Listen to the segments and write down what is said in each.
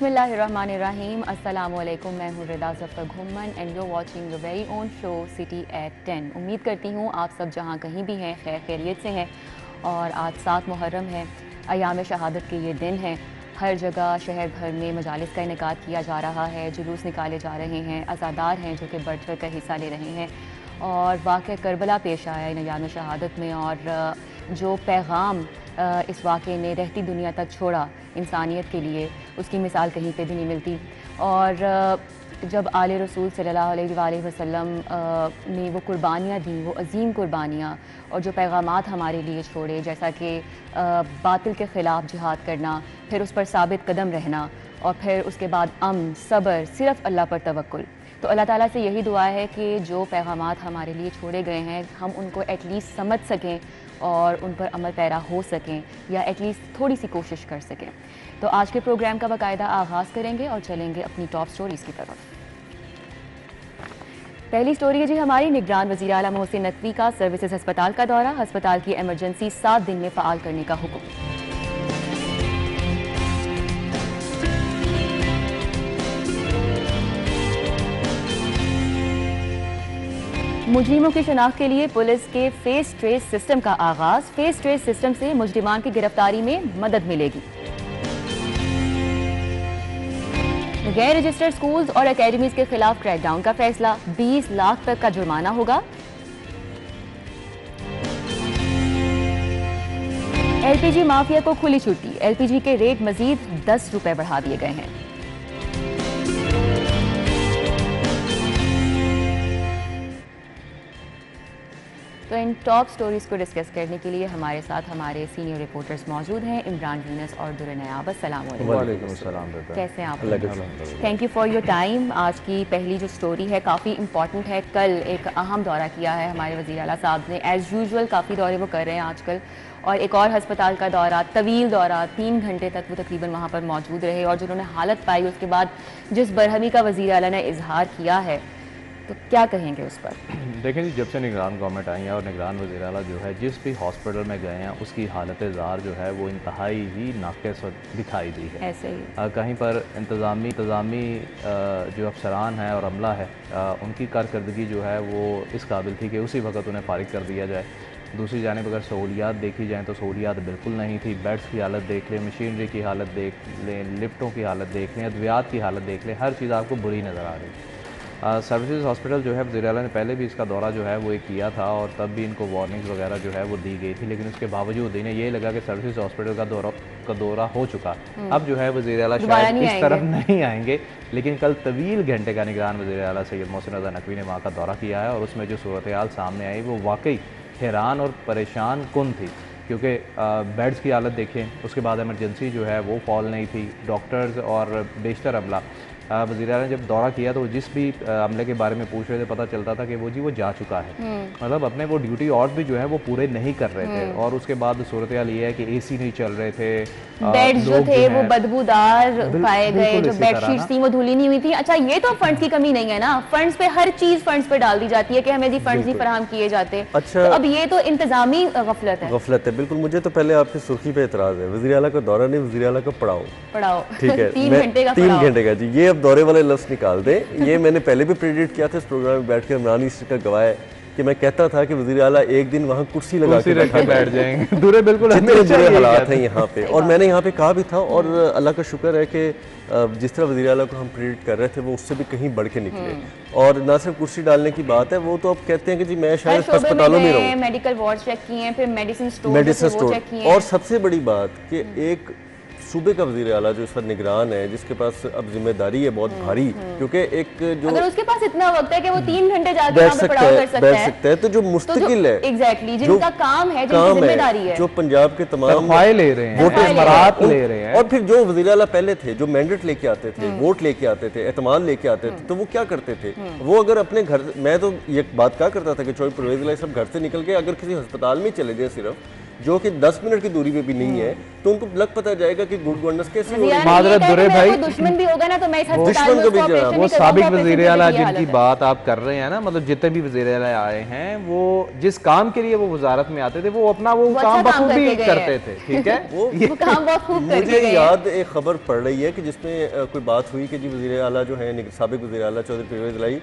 बिस्मिल्लाहिर्रहमानिर्रहीम। अस्सलामुअलैकुम। मैं हूँ Rida Zafar Ghumman and you watching your very own show City at 10। उम्मीद करती हूँ आप सब जहाँ कहीं भी हैं खैर खैरियत से हैं। और आज 7 मुहर्रम है, अयाम शहादत के ये दिन हैं। हर जगह शहर भर में मजालिस का इनेकाद किया जा रहा है, जुलूस निकाले जा रहे हैं, अज़ादार हैं जो कि बढ़ चढ़ कर हिस्सा ले रहे हैं। और वाक़या करबला पेश आया इन अयाम शहादत में, और जो पैगाम इस वाक़े ने रहती दुनिया तक छोड़ा इंसानियत के लिए, उसकी मिसाल कहीं पे भी नहीं मिलती। और जब आले रसूल सल्लल्लाहु अलैहि वसल्लम ने वो कुर्बानियाँ दी, वो अजीम कुर्बानियाँ, और जो पैगामात हमारे लिए छोड़े, जैसा कि बातिल के ख़िलाफ़ जिहाद करना, फिर उस पर साबित कदम रहना, और फिर उसके बाद अमन, सब्र, सिर्फ़ अल्लाह पर तवक्कुल। तो अल्लाह ताला से यही दुआ है कि जो पैगामात हमारे लिए छोड़े गए हैं हम उनको एटलीस्ट समझ सकें और उन पर अमल पैरा हो सकें, या एटलीस्ट थोड़ी सी कोशिश कर सकें। तो आज के प्रोग्राम का बाकायदा आगाज़ करेंगे और चलेंगे अपनी टॉप स्टोरीज़ की तरफ। पहली स्टोरी है जी हमारी, निगरान वज़ीर आला मोहसिन नकवी का सर्विसेज अस्पताल का दौरा, अस्पताल की एमरजेंसी 7 दिन में फ़ाल करने का हुक्म। मुजरिमों की शनाख्त के लिए पुलिस के फेस ट्रेस सिस्टम का आगाज। फेस ट्रेस सिस्टम से मुजरिमान की गिरफ्तारी में मदद मिलेगी। गैर रजिस्टर्ड स्कूल्स और एकेडमीज के खिलाफ क्रैकडाउन का फैसला, 20 लाख तक का जुर्माना होगा। एलपीजी माफिया को खुली छुट्टी, एलपीजी के रेट मजीद 10 रुपए बढ़ा दिए गए हैं। तो इन टॉप स्टोरीज को डिस्कस करने के लिए हमारे साथ हमारे सीनियर रिपोर्टर्स मौजूद हैं, इमरान यूनुस और दुर्र नयाब। अस्सलाम वालेकुम, कैसे हैं आप? Thank you for your time. आज की पहली जो स्टोरी है काफ़ी इंपॉर्टेंट है। कल एक अहम दौरा किया है हमारे वज़ीर आला साहब ने, एज़ यूजुअल काफ़ी दौरे वो कर रहे हैं आजकल, और एक और हस्पताल का दौरा, तवील दौरा, 3 घंटे तक वो तकरीबन वहाँ पर मौजूद रहे, और जिन्होंने हालत पाई उसके बाद जिस बरहमी का वज़ीर आला ने इजहार किया है, तो क्या कहेंगे उस पर? देखें जी, जब से निगरान गवर्नमेंट आई है और निगरान वज़ीर आला जो है जिस भी हॉस्पिटल में गए हैं उसकी हालत ज़ार जो है वो इंतहाई ही नाक़िस दिखाई दी है। ऐसे ही कहीं पर इंतज़ामी जो अफसरान है और अमला है उनकी कारकर्दगी जो है वो इस काबिल थी कि उसी वक्त उन्हें फारिग कर दिया जाए। दूसरी जानिब अगर सहूलियात देखी जाएँ तो सहूलियात बिल्कुल नहीं थी। बेड्स की हालत देख लें, मशीनरी की हालत देख लें, लिफ्टों की हालत देख लें, अद्वियात की हालत देख लें, हर चीज़ आपको बुरी नज़र आ रही। सर्विसेज हॉस्पिटल जो है वज़ीर आला ने पहले भी इसका दौरा जो है वो एक किया था, और तब भी इनको वार्निंग्स वगैरह जो है वो दी गई थी, लेकिन उसके बावजूद इन्हें ये लगा कि सर्विसेज हॉस्पिटल का दौरा हो चुका, अब जो है वज़ीर आला शायद इस तरफ नहीं आएंगे। लेकिन कल तवील घंटे का निगरान वज़ीर आला सैयद मोहसिन रज़ा नकवी ने वहाँ का दौरा किया है, और उसमें जो सूरत हाल सामने आई वो वाकई हैरान और परेशान कुन थी। क्योंकि बेड्स की हालत देखें, उसके बाद एमरजेंसी जो है वो फॉल नहीं थी, डॉक्टर्स और बेशतर अमला वज़ीर आला ने जब दौरा किया तो जिस भी अमले के बारे में पूछ रहे थे पता चलता था कि वो जा चुका है, मतलब अपने वो ड्यूटी और भी जो है वो पूरे नहीं कर रहे थे। और उसके बाद सूरत हाल ये है कि एसी नहीं चल रहे थे, बेड्स जो थे वो बदबूदार पाए गए, जो बेडशीट्स थी वो धुली नहीं हुई थी। अच्छा, ये तो फंड्स की कमी नहीं है ना, फंड्स पे हर चीज फंड्स पे डाल दी जाती है कि हमें जी फंड्स नहीं फराहम किए जाते। अच्छा, तो अब ये तो इंतजामी गफलत है। बिल्कुल। मुझे तो पहले आपकी सुर्खी पे एतराज है, वज़ीर आला का दौरा नहीं, वज़ीर आला का पड़ाव। ठीक है 3 घंटे का 3 घंटे का जी, ये अब दौरे वाले लफ्ज़ निकाल दें। ये मैंने पहले भी प्रेडिक्ट किया था इस प्रोग्राम में बैठ कर, इमरान इसका गवाह है कि मैं कहता था कि वज़ीर आला एक दिन वहाँ कुर्सी लगा के बैठ जाएंगे। दूरे बिल्कुल जितने बुरे हालात हैं यहाँ पे, और मैंने यहाँ पे कहा भी था, और अल्लाह का शुक्र है कि जिस तरह वज़ीर आला को हम प्रेडिक्ट कर रहे थे वो उससे भी कहीं बढ़ के निकले। और ना सिर्फ कुर्सी डालने की बात है, वो तो अब कहते हैं कि जी मैं शायद अस्पतालों में रहूँ, मेडिकल वार्ड चेक किए हैं, फिर मेडिसिन स्टोर, और सबसे बड़ी बात कि एक सूबे का वज़ीर आला जो इस पर निगरान है, जिसके पास अब जिम्मेदारी है बहुत भारी, क्योंकि एक जो अगर उसके पास इतना वक्त है कि वो 3 घंटे जाकर वहाँ पे पड़ाव कर सकता है, तो जो मुस्तकिल है, एग्जैक्टली जिनका काम है, जिनकी जिम्मेदारी है, जो पंजाब के तमाम ले रहे हैं, वोट ले रहे हैं, और फिर जो वज़ीर आला पहले थे, जो मैंडेट लेके आते थे, वोट लेके आते थे, एतमाद लेके आते थे, तो वो क्या करते थे? वो अगर अपने घर, मैं तो ये बात क्या करता था कि चौधरी परवेज़ इलाही सब घर से निकल के अगर किसी अस्पताल में चले जाए सिर्फ, जो कि 10 मिनट की दूरी पे भी नहीं है, तो उनको लग पता जाएगा कि गुड गवर्नेंस कैसे हो रही है। माजरत दुरे भाई, दुश्मन भी होगा ना तो मैं इस अस्पताल दुश्मन में को भी उसको जरा, ऑपरेशन वो नहीं साबिक करवाऊंगा, वजीर ऑपरेशन आला की ये जिनकी हालत है। बात आप कर रहे हैं ना, मतलब जितने भी वजीर आला आए हैं वो जिस काम के लिए वो वजारत में आते थे वो अपना वो वो काम अच्छा काम बखूबी करके गए करते थे, ठीक है। वो काम बहुत खूब करके मुझे गए हैं। याद एक खबर पड़ रही है कि जिसमें कोई बात हुई कि जी वज़ीर आला जो है साबिक वज़ीर आला चौधरी परवेज़ लाई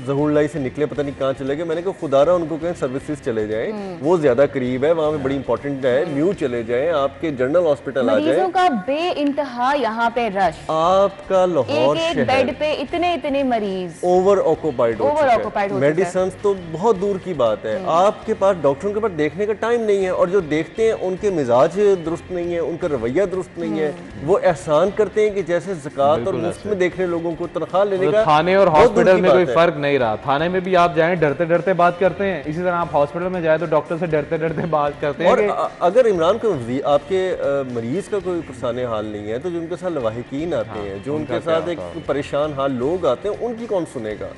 ज़हूर से निकले, पता नहीं कहाँ चले गए। मैंने कहा खुदारा उनको कहें सर्विसेज चले जाएं, वो ज़्यादा करीब है, वहाँ पे बड़ी इंपॉर्टेंट है, न्यू चले जाएं, आपके जनरल हॉस्पिटल आ जाए। मरीजों का बेइंतहा यहाँ पे रश, आपका लाहौर एक एक बेड पे इतने इतने मरीज ओवर ऑक्यूपाइड हो चुका है। occupied मेडिसिन तो बहुत दूर की बात है, आपके पास डॉक्टरों के पास देखने का टाइम नहीं है, और जो देखते हैं उनके मिजाज दुरुस्त नहीं है, उनका रवैया दुरुस्त नहीं है, वो एहसान करते हैं कि जैसे ज़कात और मुफ्त में देखने लोगों को तनख्वाह लेने का। थाने और बहुत दूर हॉस्पिटल की में कोई बात है। फर्क नहीं रहा। थाने में भी आप जाएं डरते डरते बात करते हैं, इसी तरह आप हॉस्पिटल में जाए तो डॉक्टर से डरते डरते बात करते हैं और कि अगर इमरान को आपके मरीज का कोई परेशान हाल नहीं है, तो जो उनके साथ लवाहिकीन आते हैं, जो उनके साथ एक परेशान हाल लोग आते हैं, उनकी कौन सुनेगा।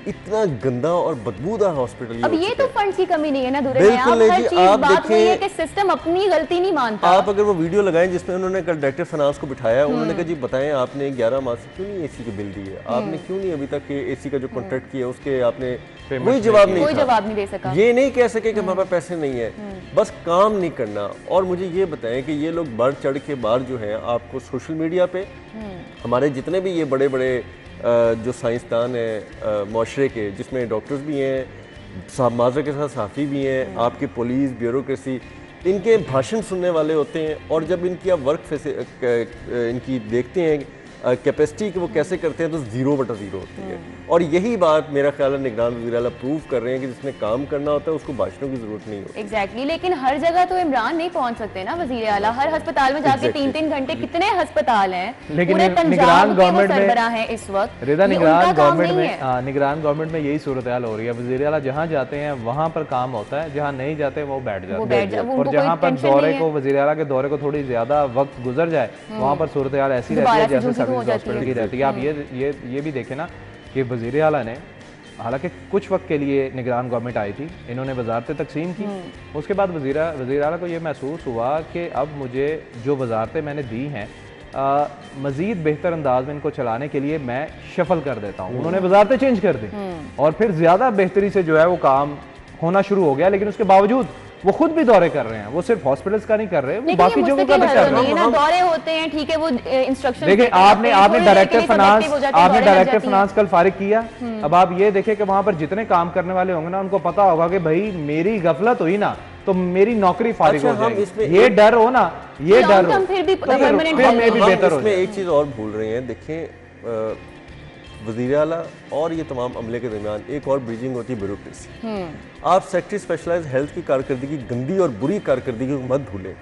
इतना गंदा और बदबूदार हॉस्पिटल अब ये तो फंड की कमी नहीं है ना दूर में, बिल्कुल आप नहीं हर जी, चीज आप बात वही है देखें, कि सिस्टम अपनी गलती नहीं मानता। आप अगर वो वीडियो लगाएं जिसमें उन्होंने कल डायरेक्टर फाइनेंस को बिठाया, उन्होंने कहा जी बताएं आपने 11 माह से क्यों नहीं एसी के बिल दिए, आपने क्यों नहीं अभी तक एसी का जो कॉन्ट्रैक्ट किया उसके आपने कोई जवाब नहीं कोई था। जवाब नहीं दे सका। ये नहीं कह सके कि हमारे पास पैसे नहीं है, बस काम नहीं करना। और मुझे ये बताएं कि ये लोग बढ़ चढ़ के बाहर जो है आपको सोशल मीडिया पे हमारे जितने भी ये बड़े बड़े जो साइंसदान हैं माशरे के, जिसमें डॉक्टर्स भी हैं, माजरा के साथ सहाफ़ी भी हैं, आपकी पुलिस ब्यूरोक्रेसी, इनके भाषण सुनने वाले होते हैं, और जब इनकी आप वर्क इनकी देखते हैं कैपेसिटी कि वो कैसे करते हैं, तो 0/0 होती है। और यही बात मेरा ख्याल है निगरान वज़ीर आला प्रूव कर रहे हैं कि जिसने काम करना होता है उसको भाषणों की जरूरत नहीं होती। एग्जैक्टली लेकिन हर जगह तो इमरान नहीं पहुंच सकते ना वजीर आला। हर अस्पताल में जाके 3-3 घंटे, कितने अस्पताल हैं, लेकिन पूरे निगरान पंजाब के वो गवर्नमेंट में सरबराह हैं इस वक्त, रेदा ये निगरान उनका काम गवर्नमेंट नहीं में है। निगरान गवर्नमेंट में यही सूरत हाल हो रही है। वज़ीर आला जहाँ जाते हैं वहाँ पर काम होता है, जहाँ नहीं जाते वो बैठ जाते हैं, वो और उनको जहाँ कोई पर टेंशन दौरे नहीं को है। वज़ीर आला के दौरे को थोड़ी ज्यादा वक्त गुजर जाए, वहाँ पर सूरत हाल ऐसी रहती दोबारा है से जैसे झुकी हो सर्विस जाती हॉस्पिटल है। की रहती है। आप ये भी देखें ना कि वज़ीर आला ने हालांकि कुछ वक्त के लिए निगरान गवर्नमेंट आई थी, इन्होंने वजारतें तकसीम की, उसके बाद वज़ीर आला को ये महसूस हुआ कि अब मुझे जो वजारतें मैंने दी हैं मज़ीद बेहतर अंदाज में इनको चलाने के लिए मैं शफल कर देता हूँ। उन्होंने वजारतें चेंज कर दी और फिर ज़्यादा बेहतरी से जो है वो काम होना शुरू हो गया। लेकिन उसके बावजूद वो खुद भी दौरे कर रहे हैं, वो सिर्फ हॉस्पिटल्स का नहीं कर रहे, वो बाकी जगहों का भी कर रहे हैं। दौरे होते हैं, ठीक है, वो इंस्ट्रक्शन। देखिए आपने डायरेक्टर फाइनेंस कल फारिग किया, अब आप ये देखें कि वहां पर जितने काम करने वाले होंगे ना, उनको पता होगा कि भाई मेरी गफलत हुई ना तो मेरी नौकरी फारिग हो जाएगी। ये डर हो ना, ये डर हो, फिर भी बेहतर हो। इसमें एक चीज और भूल रहे हैं, देखें वज़ीर आला और ये तमाम अमले के दरमियान एक और ब्रिजिंग होती है ब्यूरोक्रेसी। आप सेक्रेटरी स्पेशलाइज्ड हेल्थ की कारकर्दगी, गंदी और बुरी कारकर्दगी को मत भूलें,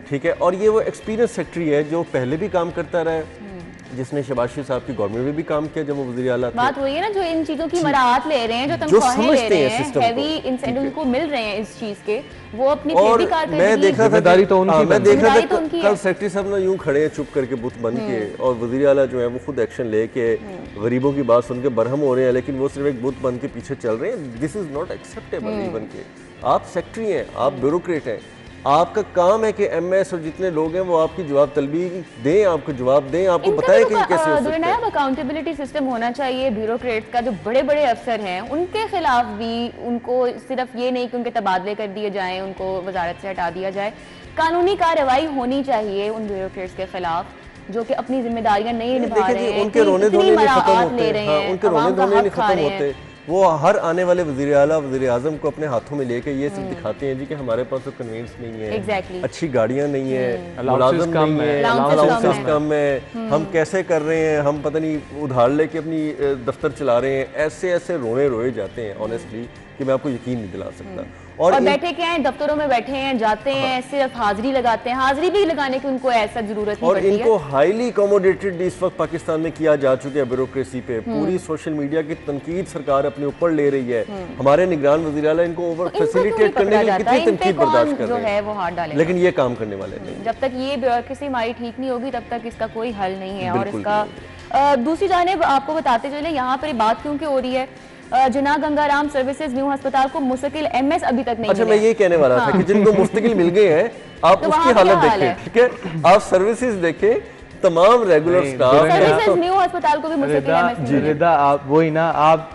ठीक है। और ये वो एक्सपीरियंस सेक्रेटरी है जो पहले भी काम करता रहा है, जिसने शहबाज शरीफ साहब की गवर्नमेंट में भी काम किया जब वो वज़ीर आला थे। बात वही है ना, जो इन चीजों की मराहत ले रहे हैं, जो तनख्वाहें ले रहे हैं, हैवी इंसेंटिव को मिल रहे हैं इस चीज के, वो अपनी और मैं देख रहा था जिम्मेदारी तो उनकी, मैं देख रहा था उनकी कल सेक्रेटरी साहब ना यूं खड़े हैं चुप करके बुत बन के, और वज़ीर आला जो है वो खुद एक्शन लेके गरीबों की बात सुन के बरहम हो रहे हैं, लेकिन वो सिर्फ एक बुत बन के पीछे चल रहे हैं। This is not acceptable. Even के आप सेक्रेटरी हैं, आप ब्यूरोक्रेट हैं, आपका काम है कि एमएस और जितने लोग हैं वो आपकी जवाब तलबी दें, आपको जवाब दें, आपको बताएं कि कैसे हो सकता है। अकाउंटेबिलिटी सिस्टम होना चाहिए ब्यूरोक्रेट्स का, जो बड़े बड़े अफसर हैं उनके खिलाफ भी। उनको सिर्फ ये नहीं कि उनके तबादले कर दिए जाएं, उनको वजारत से हटा दिया जाए, कानूनी कार्रवाई होनी चाहिए उन ब्यूरोक्रेट्स के खिलाफ जो कि अपनी जिम्मेदारियां नहीं निभा रहे हैं, उनके रोने धोने नहीं खत्म होते, उनके रोने धोने नहीं खत्म होते। वो हर आने वाले वज़ीर आला वज़ीर आज़म को अपने हाथों में लेके ये सब दिखाते हैं जी कि हमारे पास तो कन्वेंस नहीं है, अच्छी गाड़ियां नहीं है, मुलाजिम नहीं है, अलाउंसेस कम है, हम कैसे कर रहे हैं, हम पता नहीं उधार लेके अपनी दफ्तर चला रहे हैं। ऐसे ऐसे रोने रोए जाते हैं ऑनेस्टली कि मैं आपको यकीन नहीं दिला सकता। और बैठे क्या हैं, दफ्तरों में बैठे हैं, जाते हैं, सिर्फ हाजिरी लगाते हैं, हाजिरी भी लगाने की उनको ऐसा जरूरत नहीं पड़ती है। और इनको हाईली अकोमोडेटेड इस वक्त पाकिस्तान में किया जा चुका है ब्यूरोक्रेसी पे। पूरी सोशल मीडिया की तनकीद सरकार अपने ऊपर ले रही है। हमारे निगरान वज़ीर आला इनको ओवर फैसिलिटेट करने के लिए कितनी तनकीद बर्दाश्त कर रहे हैं, लेकिन ये काम करने वाले नहीं। जब तक ये ब्यूरोक्रेसी हमारी ठीक नहीं होगी तब तक इसका कोई हल नहीं है। और इसका दूसरी जानिब आपको बताते चले, यहाँ पर बात क्योंकि हो रही है, जिना गंगाराम सर्विसेज न्यू अस्पताल को मुस्तकिल एमएस अभी तक नहीं अच्छा, मिले। मैं ये कहने वाला था कि जिनको मुस्तकिल मिल गए हैं, आप तो उसकी वहाँ हालत क्या हाल देखें, है? ठीक है, आप सर्विसेज देखें, तमाम रेगुलर स्टाफ। सर्विसेज न्यू अस्पताल को भी मुस्तकिल एमएस नहीं मिले। रिदा आप वही ना, आप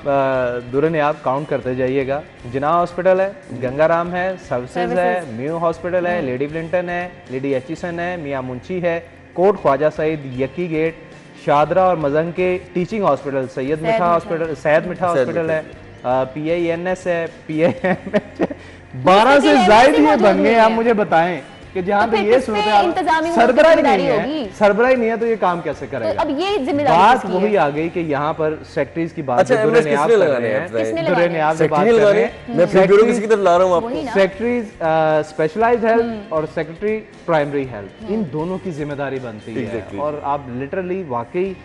दुरने आप काउंट करते जाइएगा। जिना हॉस्पिटल है, गंगाराम है, सर्विसेज है, म्यू हॉस्पिटल है, लेडी ब्लिंटन है, लेडी एचिसन है, मियां मुंशी है, कोट ख्वाजा सईद, यकी गेट, शादरा और मजंग के टीचिंग हॉस्पिटल, सैयद मिठा हॉस्पिटल, सैयद मिठा हॉस्पिटल है, PINS है, PIMH है, 12 से ज्यादा ये बन गए। आप मुझे बताएं कि जहाँ पे ये सरबराही नहीं है तो ये काम कैसे करेगा? तो अब ये जिम्मेदारी बात वही आ गई कि यहाँ पर सेक्रेटरीज की बात सेक्रेटरीज स्पेशलाइज्ड हेल्थ और सेक्रेटरी प्राइमरी हेल्थ, इन दोनों की जिम्मेदारी बनती है। और आप लिटरली वाकई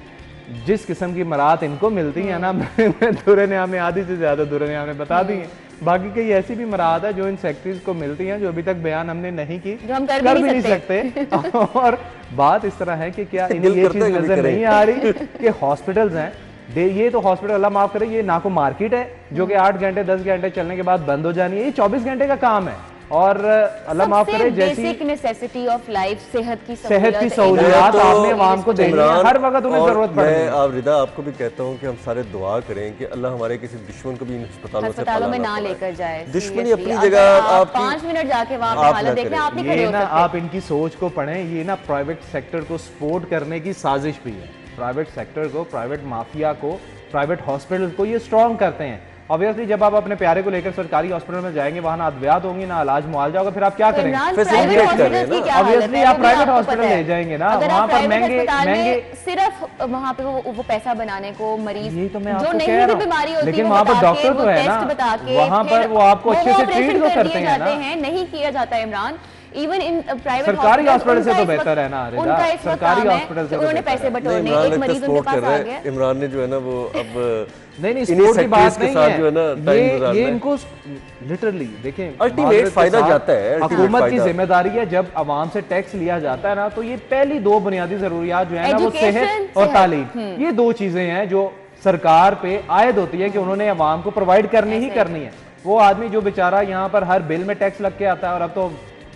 जिस किस्म की मराहत इनको मिलती है ना, मैं दुरनिया में आधी से ज्यादा दुरनिया में बता दी है। बाकी कई ऐसी भी मराहत है जो इन सेक्रेटरीज को मिलती हैं, जो अभी तक बयान हमने नहीं की, जो हम कर भी नहीं सकते। और बात इस तरह है कि क्या इन्हें ये चीज नजर नहीं आ रही कि हॉस्पिटल्स हैं, ये तो हॉस्पिटल, अल्लाह माफ करे, ये ना को मार्केट है जो कि 8 घंटे 10 घंटे चलने के बाद बंद हो जानी है। ये 24 घंटे का काम है। और अल्लाह माफ करे, जैसी बेसिक नेसेसिटी ऑफ लाइफ, सेहत की सहूलियत आपने आवाम को देनी है, हर वक्त उन्हें जरूरत पड़े। मैं आप रिदा आपको भी कहता हूँ कि हम सारे दुआ करें कि अल्लाह हमारे किसी दुश्मन को भी इन अस्पतालों में ना लेकर जाए। दुश्मनी अपनी जगह, आप 5 मिनट जाके वहाँ पे हालत देखें, आप नहीं खड़े हो सकते। आप इनकी सोच को पढ़ें, ये ना प्राइवेट सेक्टर को सपोर्ट करने की साजिश भी है। प्राइवेट सेक्टर को, प्राइवेट माफिया को, प्राइवेट हॉस्पिटल को ये स्ट्रॉन्ग करते हैं। ऑब्वियसली जब आप अपने प्यारे को लेकर सरकारी हॉस्पिटल में जाएंगे, वहां ना अद्वियात होंगी, ना इलाज मुआवजा होगा, फिर आप क्या करेंगे? ऑब्वियसली आप प्राइवेट हॉस्पिटल ले जाएंगे ना, वहां पर महंगे सिर्फ वहां पे वो पैसा बनाने को मरीज, यही तो मैं जो आपको नहीं कह रहा भी बीमारी होती है, लेकिन वहां पर डॉक्टर तो है ना, वहां पर वो आपको अच्छे से ट्रीट तो करते हैं ना। नहीं किया जाता है इमरान। इवन इन प्राइवेट सरकारी हॉस्पिटल से तो बेहतर है ना रिदा, सरकारी हॉस्पिटल से उन्होंने पैसे बटोरने, एक मरीज उनके पास आ गया। इमरान ने जो है ना वो अब नहीं सपोर्ट की बात नहीं है, ये इनको लिटरली देखें, अल्टीमेट फायदा जाता है। हुकूमत की जिम्मेदारी है, जब आवाम से टैक्स लिया जाता है ना, तो ये पहली 2 बुनियादी जरूरियात जो है ना, वो सेहत और तालीम, ये 2 चीजें हैं जो सरकार पे आयद होती है कि उन्होंने आवाम को प्रोवाइड करनी ही करनी है। वो आदमी जो बेचारा यहाँ पर हर बिल में टैक्स लग के आता है, और अब तो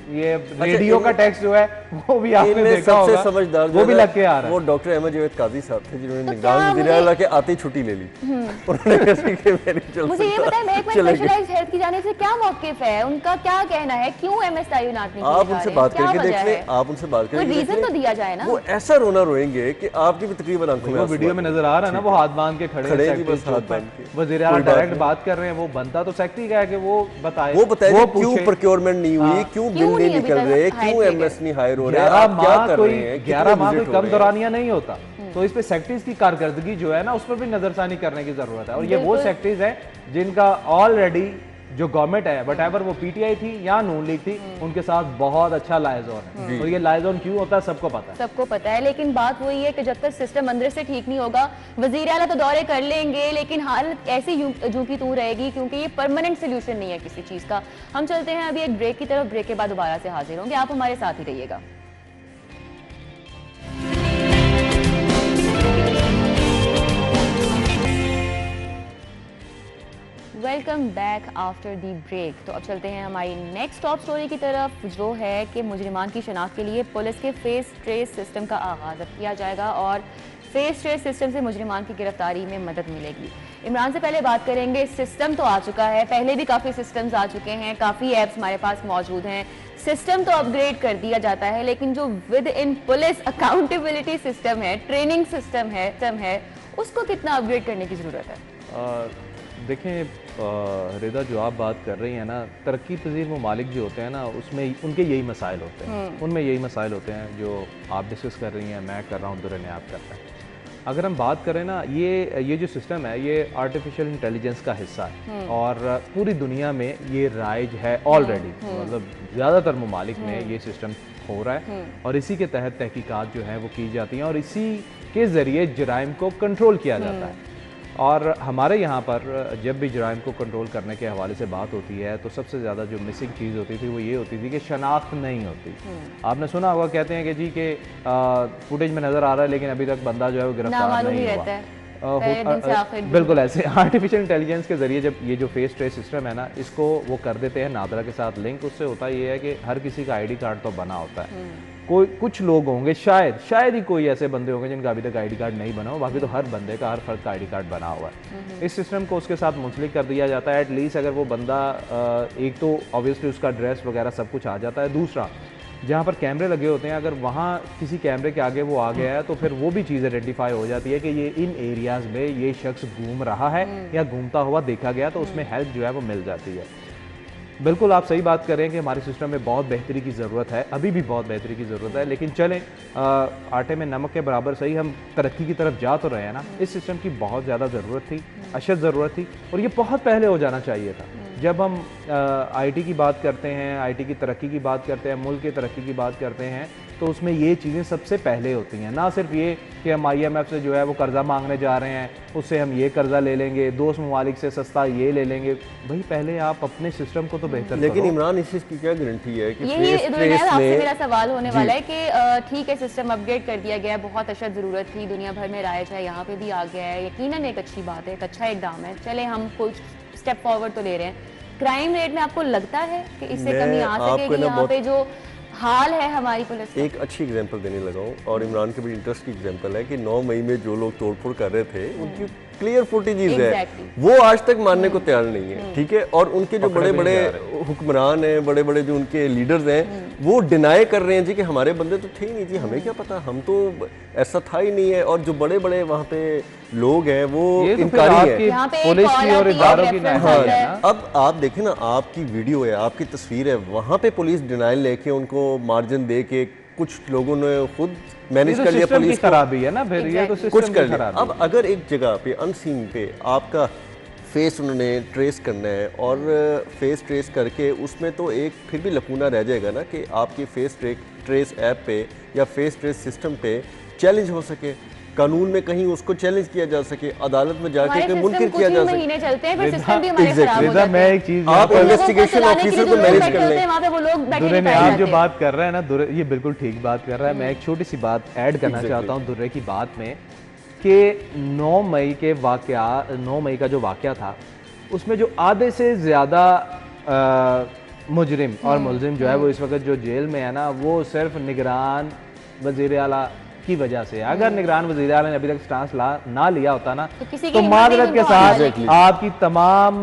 ये रेडियो का टैक्स जो है वो भी आपने देखा होगा, समझदार वो भी लग के आ रहा है। वो डॉक्टर अहमद जावेद काजी साहब थे जिन्होंने निगरान वज़ीर-ए-आला के आते ही छुट्टी ले ली। उन्होंने कहा कि मेरी चल मुझे ये बताएं, महकमा स्पेशलाइज्ड हेल्थ की जाने से क्या मौक़िफ़ है, उनका क्या कहना है, क्यों एमएस तैनात नहीं? आप उनसे बात करके देख लें, आप उनसे बात करके रीजन तो दिया जाए ना। वो ऐसा रोना रोएंगे कि आपकी भी तकरीबन आंखों में, वो वीडियो में नजर आ रहा है ना, वो हाथ बांध के खड़े हैं, बस हाथ बांध के वज़ीर-ए-आला डायरेक्ट बात कर रहे हैं। वो बनता तो सेक्रेटरी का है कि वो बताए क्यों प्रोक्योरमेंट नहीं हुई, क्यों बिल नहीं निकल रहे, क्यों एमएस नहीं हायर हो रहे हैं, आप क्या कर रहे हैं? 11 माह कोई कम दौरानिया नहीं होता। तो इस पे सेक्रेटरीज की कारकर्दगी जो है ना, उस पर भी नजरसानी करने की जरूरत है। और ये वो सेक्रेटरीज हैं जिनका ऑलरेडी जो गवर्नमेंट है, वटएवर वो पीटीआई थी या नून लीग थी, उनके साथ बहुत अच्छा लाइजॉन है। और ये लाइजॉन क्यों होता है सबको पता है। लेकिन बात वही है कि जब तक सिस्टम अंदर से ठीक नहीं होगा, वजीर आला तो दौरे कर लेंगे, लेकिन हालत ऐसी जू की तू रहेगी, क्योंकि ये परमानेंट सोल्यूशन नहीं है किसी चीज का। हम चलते हैं अभी एक ब्रेक की तरफ, ब्रेक के बाद दोबारा से हाजिर होंगे, आप हमारे साथ ही रहिएगा। Welcome back after the break. तो अब चलते हैं हमारी नेक्स्ट टॉप स्टोरी की तरफ, जो है कि मुजरिमान की शनाख्त के लिए पुलिस के फेस ट्रेस सिस्टम का आगाज़ किया जाएगा और फेस ट्रेस सिस्टम से मुजरिमान की गिरफ्तारी में मदद मिलेगी। इमरान से पहले बात करेंगे, सिस्टम तो आ चुका है, पहले भी काफ़ी सिस्टम्स आ चुके हैं, काफ़ी ऐप्स हमारे पास मौजूद हैं, सिस्टम तो अपग्रेड कर दिया जाता है, लेकिन जो with in police accountability system है, ट्रेनिंग सिस्टम है, उसको कितना अपग्रेड करने की ज़रूरत है? देखें रिदा, जो आप बात कर रही हैं ना, तरक्की पजीर ममालिक जो होते हैं ना, उसमें उनके यही मसाइल होते हैं, उनमें यही मसाइल होते हैं जो आप डिस्कस कर रही हैं, मैं कर रहा हूँ, दुरने आप करता है। अगर हम बात करें ना, ये जो सिस्टम है, ये आर्टिफिशियल इंटेलिजेंस का हिस्सा है और पूरी दुनिया में ये राइज है ऑलरेडी। मतलब ज़्यादातर ममालिक में ये सिस्टम हो रहा है और इसी के तहत तहकीकात जो है वो की जाती हैं और इसी के ज़रिए जराइम को कंट्रोल किया जाता है। और हमारे यहाँ पर जब भी जराइम को कंट्रोल करने के हवाले से बात होती है, तो सबसे ज़्यादा जो मिसिंग चीज़ होती थी वो ये होती थी कि शनाख्त नहीं होती। आपने सुना होगा, कहते हैं कि जी के फुटेज में नज़र आ रहा है लेकिन अभी तक बंदा जो है वो गिरफ्तार नहीं हुआ। पहले दिन से आखिर दिन बिल्कुल ऐसे आर्टिफिशियल इंटेलिजेंस के ज़रिए जब ये जो फेस ट्रेस सिस्टम है ना, इसको वो कर देते हैं नादरा के साथ लिंक, उससे होता ये है कि हर किसी का आईडी कार्ड तो बना होता है। कोई कुछ लोग होंगे, शायद ही कोई ऐसे बंदे होंगे जिनका अभी तक आईडी कार्ड नहीं बना हो, बाकी तो हर बंदे का, हर फर्द का आईडी कार्ड बना हुआ है। इस सिस्टम को उसके साथ मुंसलिक कर दिया जाता है। एटलीस्ट अगर वो बंदा एक तो ऑब्वियसली उसका ड्रेस वगैरह सब कुछ आ जाता है, दूसरा जहाँ पर कैमरे लगे होते हैं अगर वहाँ किसी कैमरे के आगे वो आ गया है तो फिर वो भी चीज़ आइडेंटिफाई हो जाती है कि ये इन एरियाज़ में ये शख्स घूम रहा है या घूमता हुआ देखा गया, तो उसमें हेल्प जो है वो मिल जाती है। बिल्कुल आप सही बात कर रहे हैं कि हमारे सिस्टम में बहुत बेहतरी की ज़रूरत है, अभी भी बहुत बेहतरी की ज़रूरत है, लेकिन चलें आटे में नमक के बराबर सही, हम तरक्की की तरफ जा तो रहे हैं ना। इस सिस्टम की बहुत ज़्यादा ज़रूरत थी, अशद ज़रूरत थी, और ये बहुत पहले हो जाना चाहिए था। जब हम आईटी की बात करते हैं, आईटी की तरक्की की बात करते हैं, मुल्क की तरक्की की बात करते हैं, तो उसमें ये चीज़ें सबसे पहले होती हैं। ना सिर्फ ये कि हम IMF से जो है वो कर्ज़ा मांगने जा रहे हैं, उससे हम ये कर्ज़ा ले लेंगे, दोस्त ममालिक से सस्ता ये ले लेंगे, भाई पहले आप अपने सिस्टम को तो बेहतर लेकिन करो। इमरान इस चीज़ की क्या गारंटी है कि यही फेस ट्रेस आपसे में मेरा सवाल होने वाला है कि ठीक है सिस्टम अपग्रेड कर दिया गया है, बहुत अशद ज़रूरत थी, दुनिया भर में राइज है, यहाँ पे भी आ गया है, यकीनन एक अच्छी बात है, एक अच्छा इकदाम है, चले हम कुछ स्टेप फॉरवर्ड तो ले रहे हैं। क्राइम रेट में आपको लगता है कि इससे कमी आ सकेगी? यहाँ पे जो हाल है हमारी पुलिस, एक अच्छी एग्जांपल देने लगा हूँ और इमरान के बड़ी इंटरेस्ट की एग्जांपल है कि 9 मई में जो लोग तोड़फोड़ कर रहे थे उनकी क्लियर फुटेजेस है, वो आज तक मानने को तैयार नहीं है, ठीक है। और उनके जो बड़े बड़े हुक्मरान हैं, बड़े बड़े जो उनके लीडर्स हैं, वो डिनाई कर रहे हैं जी कि हमारे बंदे तो थे ही नहीं जी, हमें क्या पता, हम तो ऐसा था ही नहीं है। और जो बड़े बड़े वहाँ पे लोग हैं वो इनकारी हैं। पुलिस की और इदारों की अब आप देखें ना, आपकी वीडियो है, आपकी तस्वीर है, वहाँ पे पुलिस डिनाइल लेके उनको मार्जिन दे के कुछ लोगों ने खुद मैनेज कर लिया, पुलिस खराबी है ना, फिर ये तो कुछ कर लिया। अब अगर एक जगह पे अनसीन पे आपका फेस उन्होंने ट्रेस करना है और फेस ट्रेस करके उसमें तो एक फिर भी लकूना रह जाएगा ना कि आपकी फेस ट्रेस ऐप पे या फेस ट्रेस सिस्टम पे चैलेंज हो सके, कानून में कहीं उसको चैलेंज किया जा सके, अदालत में जाके कोई मुनकिर किया जा सके। महीने चलते हैं, फिर सिस्टम भी हमारे खराब हो जाते हैं। मैं एक चीज, आप इन्वेस्टिगेशन ऑफिसर को मैनेज कर लें। वहाँ पे वो लोग दुर्रे ने आप जो बात कर रहे हैं ना, ये बिल्कुल ठीक बात कर रहा है। मैं एक छोटी सी बात ऐड करना चाहता हूँ दुर्रे की बात में कि 9 मई का जो वाकया था उसमें जो आधे से ज़्यादा मुजरिम और मुलजिम जो है वो इस वक्त जो जेल में है ना, वो सिर्फ निगरान वज़ीर आला की वजह से। अगर निगरान वज़ीर आला ने अभी तक स्टांस ना लिया होता ना तो मादरत के साथ आपकी तमाम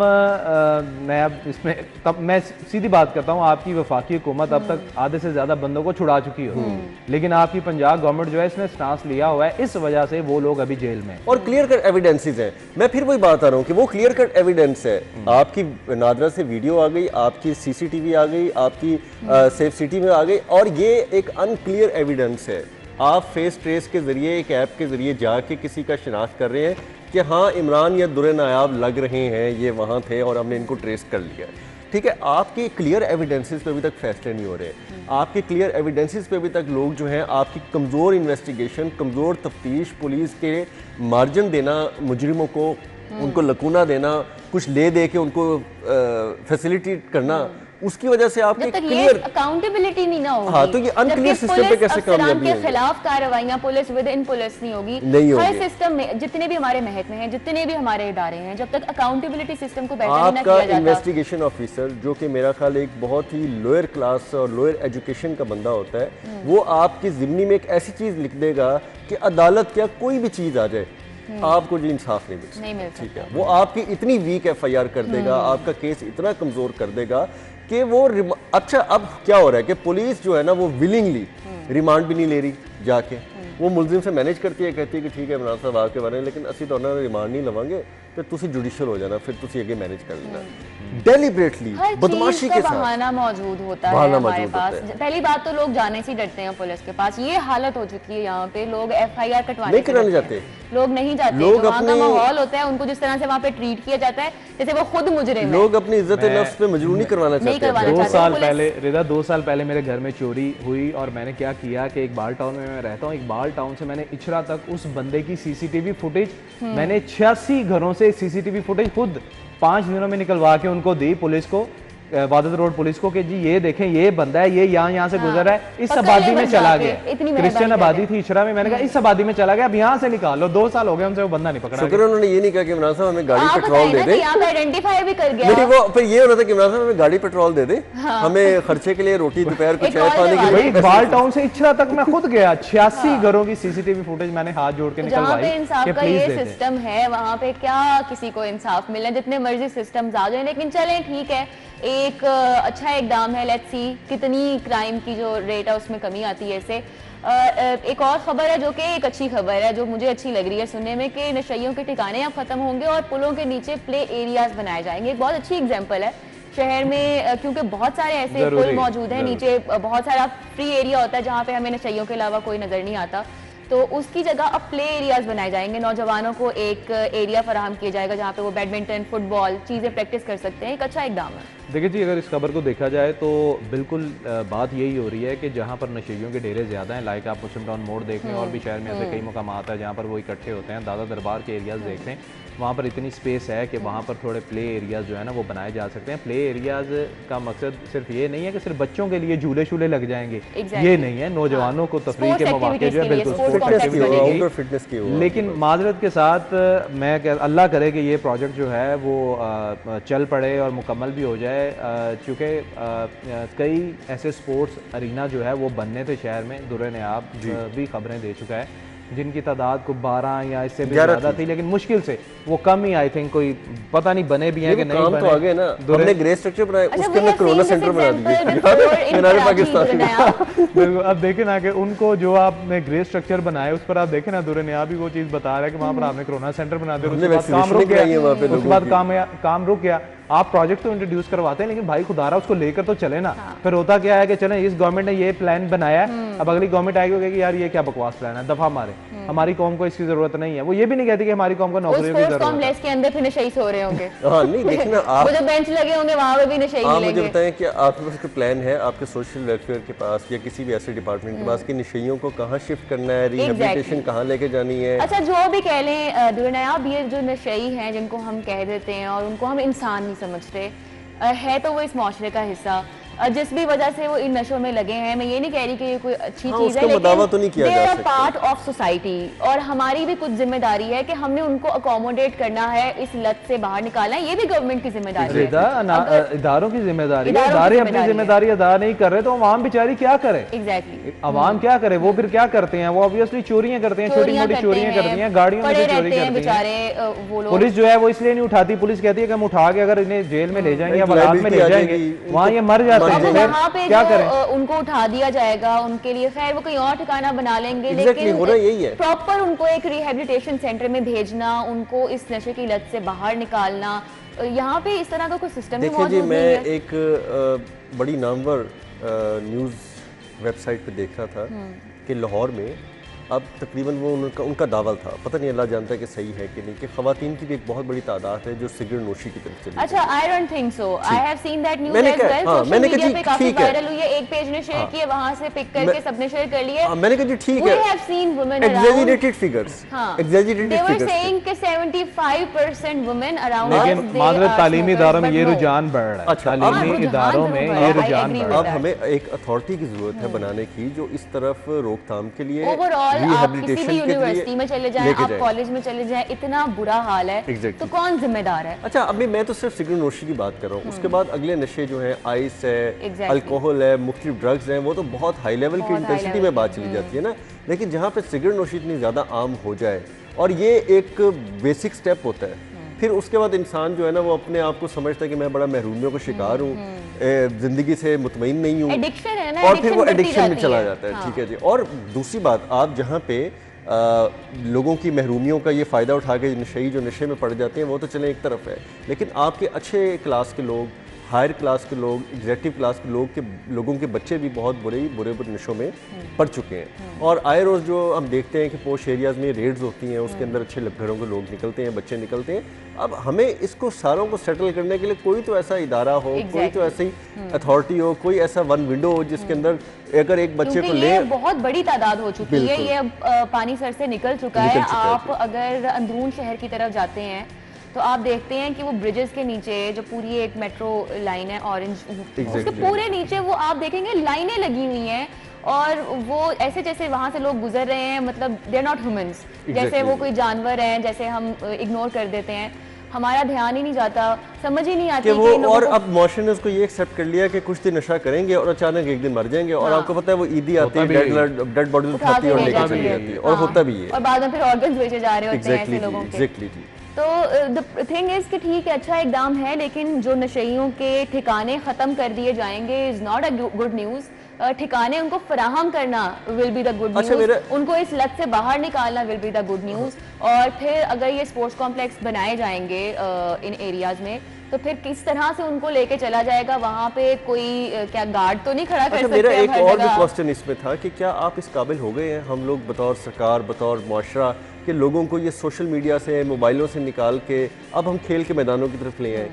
मैं सीधी बात करता हूँ, आपकी वफाकी हुकूमत अब तक आधे से ज़्यादा बंदों को छुड़ा चुकी हो, लेकिन आपकी पंजाब गवर्नमेंट जो है इसने स्टांस लिया हुआ है, इस वजह से वो लोग अभी जेल में। और क्लियर कट एविडेंसेस हैं। मैं फिर वही बात आ रहा हूँ कि वो क्लियर कट एविडेंस है। आपकी नादरा से वीडियो आ गई, आपकी CCTV आ गई, आपकी सेफ सिटी में आ गई, और ये एक अनक्लियर एविडेंस है। आप फेस ट्रेस के ज़रिए एक ऐप के ज़रिए जाके किसी का शिनाख्त कर रहे हैं कि हाँ इमरान या दुर्रे नायाब लग रहे हैं, ये वहाँ थे और हमने इनको ट्रेस कर लिया, ठीक है। आपके क्लियर एविडेंसेस पे अभी तक फैसले नहीं हो रहे। आपके क्लियर एविडेंसेस पे अभी तक लोग जो हैं आपकी कमज़ोर इन्वेस्टिगेशन, कमज़ोर तफ्तीश, पुलिस के मार्जिन देना मुजरिमों को, उनको लकूना देना, कुछ ले दे के उनको फैसिलिटी करना, उसकी वजह से आपके क्लियर अकाउंटेबिलिटी नहीं ना होगी। हाँ, तो ये अनक्लियर सिस्टम पे कैसे कामयाबी के खिलाफ कार्रवाइयां पुलिस विद इन पुलिस नहीं होगी। हर सिस्टम में जितने भी हमारे महकमे हैं, जितने भी हमारे इदारे हैं, जब तक अकाउंटेबिलिटी सिस्टम को बेहतर नहीं किया जाता, इन्वेस्टिगेशन ऑफिसर जो कि मेरा ख्याल एक बहुत ही लोअर क्लास और लोअर एजुकेशन का बंदा होता है, वो आपकी ज़िम्नी में एक ऐसी चीज़ लिख देगा कि अदालत क्या कोई भी चीज़ आ जाए आपको जो इंसाफ नहीं मिल सकता, ठीक है। वो आपकी इतनी वीक FIR कर देगा, आपका केस इतना कमज़ोर कर देगा कि वो अच्छा अब क्या हो रहा है कि पुलिस जो है ना वो विलिंगली रिमांड भी नहीं ले रही, जाके वो मुलजिम से मैनेज करती है, कहती है कि ठीक है इमरान साहब आपके बारे में, लेकिन असि तो ना रिमांड नहीं लवांगे, फिर तुसी जुडिशियल हो जाना, फिर तुसी आगे मैनेज कर लेना। डेलिबरेटली बदमाशी के साथ बहाना मौजूद होता है हमारे पास। पहली बात तो लोग जाने से डरते हैं पुलिस के पास, ये हालत हो चुकी है यहाँ पे, लोग FIR कटवाने नहीं कराने जाते, लोग नहीं जाते। लोग वहाँ का माहौल होता है, उनको जिस तरह से वहाँ पे ट्रीट किया जाता है जैसे वो खुद मुजरिम है। लोग अपनी इज्जत नफ्स पे मजबूर नहीं करवाना चाहते। 2 साल पहले मेरे घर में चोरी हुई और मैंने क्या किया कि इकबाल टाउन में मैं रहता हूँ, इकबाल टाउन से मैंने इचरा तक उस बंदे की CCTV फुटेज, मैंने 86 घरों से CCTV फुटेज खुद 5 दिनों में निकलवा के उनको दी पुलिस को, वादत रोड पुलिस को कि जी ये देखें ये बंदा है, ये यहाँ से गुजर रहा है, इस पकड़ आबादी ले में बस चला जाके, गया, इतनी क्रिश्चियन मेहरबानी आबादी थी इशरा में, मैंने कहा इस आबादी में चला गया, अब यहाँ से निकाल लो, 2 साल हो गए हमसे वो बंदा नहीं पकड़ा शुक्र गया। उन्होंने ये नहीं कहा कि इमरान साहब हमें गाड़ी आप पेट्रोल दे बताएं ना दे, कि यहाँ पे आइडेंटिफाई भी कर गया। नहीं वो फिर ये होना था कि इमरान साहब हमें गाड़ी पेट्रोल दे दे, हमें खर्चे के लिए रोटी दोपहर को एक चाय और पानी के सवाल लिए भाई पैसे बाल दे। टाउन से इचरा तक मैं खुद गया, 86 घरों की सीसीटीवी फुटेज मैंने हाथ जोड़ के जहाँ निकलवाई पे इंसाफ कि का प्लीज ये दे दें। सिस्टम है वहाँ पे क्या किसी को इंसाफ मिलना, जितने मर्जी सिस्टम्स आ जाए, लेकिन चलें ठीक है, एक अच्छा इकदाम है, लेट्स सी कितनी क्राइम की जो रेट है उसमें कमी आती है इससे। एक और खबर है जो कि एक अच्छी खबर है, जो मुझे अच्छी लग रही है सुनने में, कि नशइयों के ठिकाने अब खत्म होंगे और पुलों के नीचे प्ले एरियाज बनाए जाएंगे। एक बहुत अच्छी एग्जांपल है शहर में, क्योंकि बहुत सारे ऐसे पुल मौजूद हैं, नीचे बहुत सारा फ्री एरिया होता है जहाँ पे हमें नशइयों के अलावा कोई नजर नहीं आता, तो उसकी जगह अब प्ले एरियाज बनाए जाएंगे, नौजवानों को एक एरिया फराहम किया जाएगा जहाँ पे वो बैडमिंटन, फुटबॉल चीज़ें प्रैक्टिस कर सकते हैं। एक अच्छा इकदाम है। देखिए जी, अगर इस खबर को देखा जाए तो बिल्कुल बात यही हो रही है कि जहाँ पर नशइयों के डेरे ज़्यादा हैं, लाइक आप मुस्लिम टाउन मोड़ देख लें, और भी शहर में ऐसे कई मकाम आता है जहाँ पर वो इकट्ठे होते हैं, दादा दरबार के एरियाज़ देख लें, वहाँ पर इतनी स्पेस है कि वहाँ पर थोड़े प्ले एरियाज़ जो है ना वो बनाए जा सकते हैं। प्ले एरियाज़ का मकसद सिर्फ ये नहीं है कि सिर्फ बच्चों के लिए झूले शूले लग जाएंगे, ये नहीं है, नौजवानों को तफरीह के मौके जो है बिल्कुल फिटनेस की हो। लेकिन माजरत के साथ मैं अल्लाह करे कि ये प्रोजेक्ट जो है वो चल पड़े और मुकम्मल भी हो जाए, क्योंकि कई ऐसे स्पोर्ट्स अरीना जो है वो बनने थे शहर में, दुर्रे ने आप भी खबरें दे चुका है, जिनकी तादाद को 12 या इससे भी ज़्यादा थी, लेकिन मुश्किल से वो कम ही, आई थिंक कोई पता नहीं बने भी हैं कि नहीं बने। तो आगे ना हमने ग्रे स्ट्रक्चर बनाया, उसके अंदर कोरोना सेंटर बना दिया मीनार पाकिस्तान। बिल्कुल, अब देखें ना कि उनको जो आपने ग्रे स्ट्रक्चर बनाया उस पर आप देखें ना, दुर्रे ने आप भी वो चीज़ बता रहा है कि वहाँ पर आपने कोरोना सेंटर बना दिया, उसके बाद काम रुक गया, उसके बाद काम रुक गया। आप प्रोजेक्ट तो इंट्रोड्यूस करवाते हैं, लेकिन भाई खुदा रहा उसको लेकर तो चले ना। फिर होता क्या है कि चलें इस गवर्नमेंट ने ये प्लान बनाया है, अब अगली गवर्नमेंट आएगी कि यार ये क्या बकवास प्लान है, दफा मारे, हमारी कौम को इसकी जरूरत नहीं है। वो ये भी नहीं कहती कि हमारी कौम को नौकरियों की जरूरत है। के अंदर फिर नशई हो रहे होंगे। हाँ नहीं देखना आप वो जो बेंच लगे होंगे वहाँ पे भी नशई मिलेंगे। मुझे बताएं कि आपके पास कोई प्लान है आपके सोशल वेलफेयर के पास या किसी भी ऐसे डिपार्टमेंट के पास कि नशइयों को कहाँ शिफ्ट करना है, रिहेबिलिटेशन कहाँ लेके जानी है? अच्छा, जो भी कह लें दुर्नायाब, ये जो नशई हैं जिनको हम कह देते हैं और उनको हम इंसान नहीं समझते, है तो वो इस माशरे का हिस्सा, जिस भी वजह से वो इन नशों में लगे हैं। मैं ये नहीं कह रही कि ये कोई अच्छी चीज़ है, लेकिन they are part of society, और हमारी भी कुछ जिम्मेदारी है कि हमने उनको अकोमोडेट करना है, इस लत से बाहर निकालना है, ये भी गवर्नमेंट की जिम्मेदारी है, इदारों की जिम्मेदारी है। इदारे अपनी जिम्मेदारी अदा नहीं कर रहे तो आवाम बेचारी क्या करे? एग्जैक्टली, आवाम क्या करे? वो फिर क्या करते हैं? वो ऑब्वियसली चोरियां करते हैं, छोटी मोटी चोरियां करती हैं, गाड़ियों में चोरी करते हैं। पुलिस जो है वो इसलिए नहीं उठाती, पुलिस कहती है कि हम उठा के अगर इन्हें जेल में ले जाएंगे या बारात में ले जाएंगे, वहाँ ये मर जाते हैं, वहाँ पे क्या करें? उनको उठा दिया जाएगा, उनके लिए खैर वो कहीं और ठिकाना बना लेंगे, लेकिन यही है प्रॉपर उनको एक रिहेबिलिटेशन सेंटर में भेजना, उनको इस नशे की लत से बाहर निकालना, यहाँ पे इस तरह का कोई सिस्टम देखिए जी, मैं एक बड़ी नामवर न्यूज़ वेबसाइट पे देख रहा था कि लाहौर में अब तकरीबन वो उनका दावा था, पता नहीं अल्लाह जानता है कि सही है कि नहीं, कि खवातीन की भी एक बहुत बड़ी तादाद है जो सिगरेट नोशी की तरफ चली। अच्छा, I don't think so, I have seen that news as well, social media पे काफी वायरल हुई है, एक पेज ने शेयर किया, वहां से पिक करके सबने शेयर कर लिया। मैंने कहा जी ठीक है, we have seen women exaggerated figures, exaggerated they were saying कि 75% वुमेन अराउंड, लेकिन मादरत तालीमी इदारों में ये रुझान बढ़ रहा है। अच्छा, तालीमी इदारों में ये रुझान बढ़ रहा है। अब हमें एक अथॉरिटी की जरूरत है बनाने की जो इस तरफ रोकथाम के लिए, ओवरऑल आप किसी भी यूनिवर्सिटी में चले जाएं, आप कॉलेज में चले जाएं, इतना बुरा हाल है, तो कौन जिम्मेदार है? अच्छा, अभी मैं तो सिर्फ सिगरेट नोशी की बात कर रहा हूँ, उसके बाद अगले नशे जो हैं, आइस है, अल्कोहल है, मुख्तलिफ ड्रग्स हैं, वो तो बहुत हाई लेवल की इंटेंसिटी में बात चली जाती है ना। लेकिन जहाँ पे सिगरेट नोशी इतनी ज़्यादा आम हो जाए, और ये एक बेसिक स्टेप होता है, फिर उसके बाद इंसान जो है ना वो अपने आप को समझता है कि मैं बड़ा महरूमियों का शिकार हूँ, जिंदगी से मुतमईन नहीं हूँ, और फिर वो एडिक्शन में चला जाता है। ठीक है जी। और दूसरी बात, आप जहाँ पे लोगों की महरूमियों का ये फ़ायदा उठा के नशई जो नशे में पड़ जाते हैं वो तो चलें एक तरफ है, लेकिन आपके अच्छे क्लास के लोग, हायर क्लास के लोग, एग्जेक्टिव क्लास के लोगों के बच्चे भी बहुत बुरे नशों में पड़ चुके हैं। और आए रोज़ जो हम देखते हैं कि पोश एरियाज़ में रेड्स होती हैं, उसके अंदर अच्छे घरों के लोग निकलते हैं, बच्चे निकलते हैं। अब हमें इसको सारों को सेटल करने के लिए कोई तो ऐसा इदारा हो, कोई तो ऐसी अथॉरिटी हो, कोई ऐसा वन विंडो हो जिसके अंदर अगर एक बच्चे को ले, बहुत बड़ी तादाद हो चुकी है, ये पानी सर से निकल चुका है। आप अगर अंदरून शहर की तरफ जाते हैं तो आप देखते हैं कि वो ब्रिजेस के नीचे जो पूरी एक मेट्रो लाइन है ऑरेंज, उसके पूरे नीचे वो आप देखेंगे लाइनें लगी हुई हैं और वो ऐसे जैसे वहां से लोग गुजर रहे हैं, मतलब दे आर नॉट ह्यूमंस, जैसे वो कोई जानवर हैं, जैसे हम इग्नोर कर देते हैं, हमारा ध्यान ही नहीं जाता, समझ ही नहीं आती कि वो, और अब मौशन ने उसको ये एक्सेप्ट कर लिया कि कुछ दिन नशा करेंगे और अचानक एक दिन मर जाएंगे। और आपको पता है वो ईदी आती है, डेड बॉडी उठाती है और लेकर चली जाती है, और होता भी है, और बाद में फिर ऑर्गन्स बेचे जा रहे होते हैं ऐसे लोगों के। तो द थिंग इज कि ठीक है, अच्छा इकदाम है, लेकिन जो नशेइयों के ठिकाने ख़त्म कर दिए जाएंगे is not a good news. ठिकाने उनको फराहम करना will be the good news, उनको इस लत से बाहर निकालना will be the good news. और फिर अगर ये स्पोर्ट्स कॉम्प्लेक्स बनाए जाएंगे इन एरियाज़ में, तो फिर किस तरह से उनको लेके चला जाएगा वहाँ पे, कोई क्या गार्ड तो नहीं खड़ा कर सकते? मेरा एक और भी क्वेश्चन इसमें था कि क्या आप इस काबिल हो गए हैं हम लोग बतौर सरकार, बतौर मुआशरा, कि लोगों को ये सोशल मीडिया से, मोबाइलों से निकाल के अब हम खेल के मैदानों की तरफ ले आए,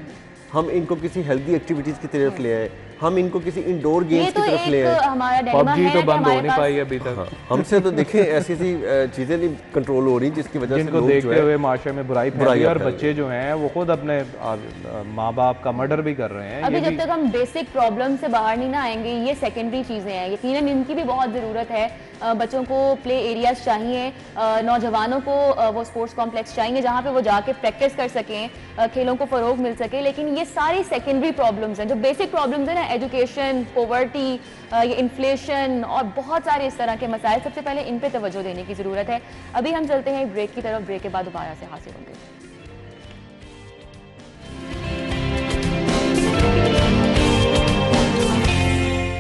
हम इनको किसी हेल्दी एक्टिविटीज़ की तरफ ले आए, हम इनको किसी इंडोर गेम्स की तरफ ले आए। पबजी तो बंद हो नहीं पाई अभी तक। हमसे तो देखें ऐसी चीज़ें नहीं कंट्रोल हो रही जिसकी वजह से जिनको देखते हुए माशरे में बुराई फैल रही है, और बच्चे जो हैं वो खुद अपने माँ बाप का मर्डर भी कर रहे हैं। अभी जब तक हम बेसिक प्रॉब्लम से बाहर नहीं ना आएंगे, ये सेकेंडरी चीज़ें हैं, यकीनन इनकी भी बहुत ज़रूरत है। बच्चों को प्ले एरियाज चाहिए, नौजवानों को वो स्पोर्ट्स कॉम्प्लेक्स चाहिए जहाँ पे वो जाके प्रैक्टिस कर सकें, खेलों को फ़रोग मिल सके। लेकिन ये सारी सेकेंडरी प्रॉब्लम्स हैं। जो बेसिक प्रॉब्लम्स हैं ना, एजुकेशन, पॉवर्टी, ये इन्फ्लेशन और बहुत सारे इस तरह के मसाइल, सबसे पहले इन पे तवज्जो देने की ज़रूरत है। अभी हम चलते हैं ब्रेक की तरफ, ब्रेक के बाद दोबारा से हाजिर होंगे।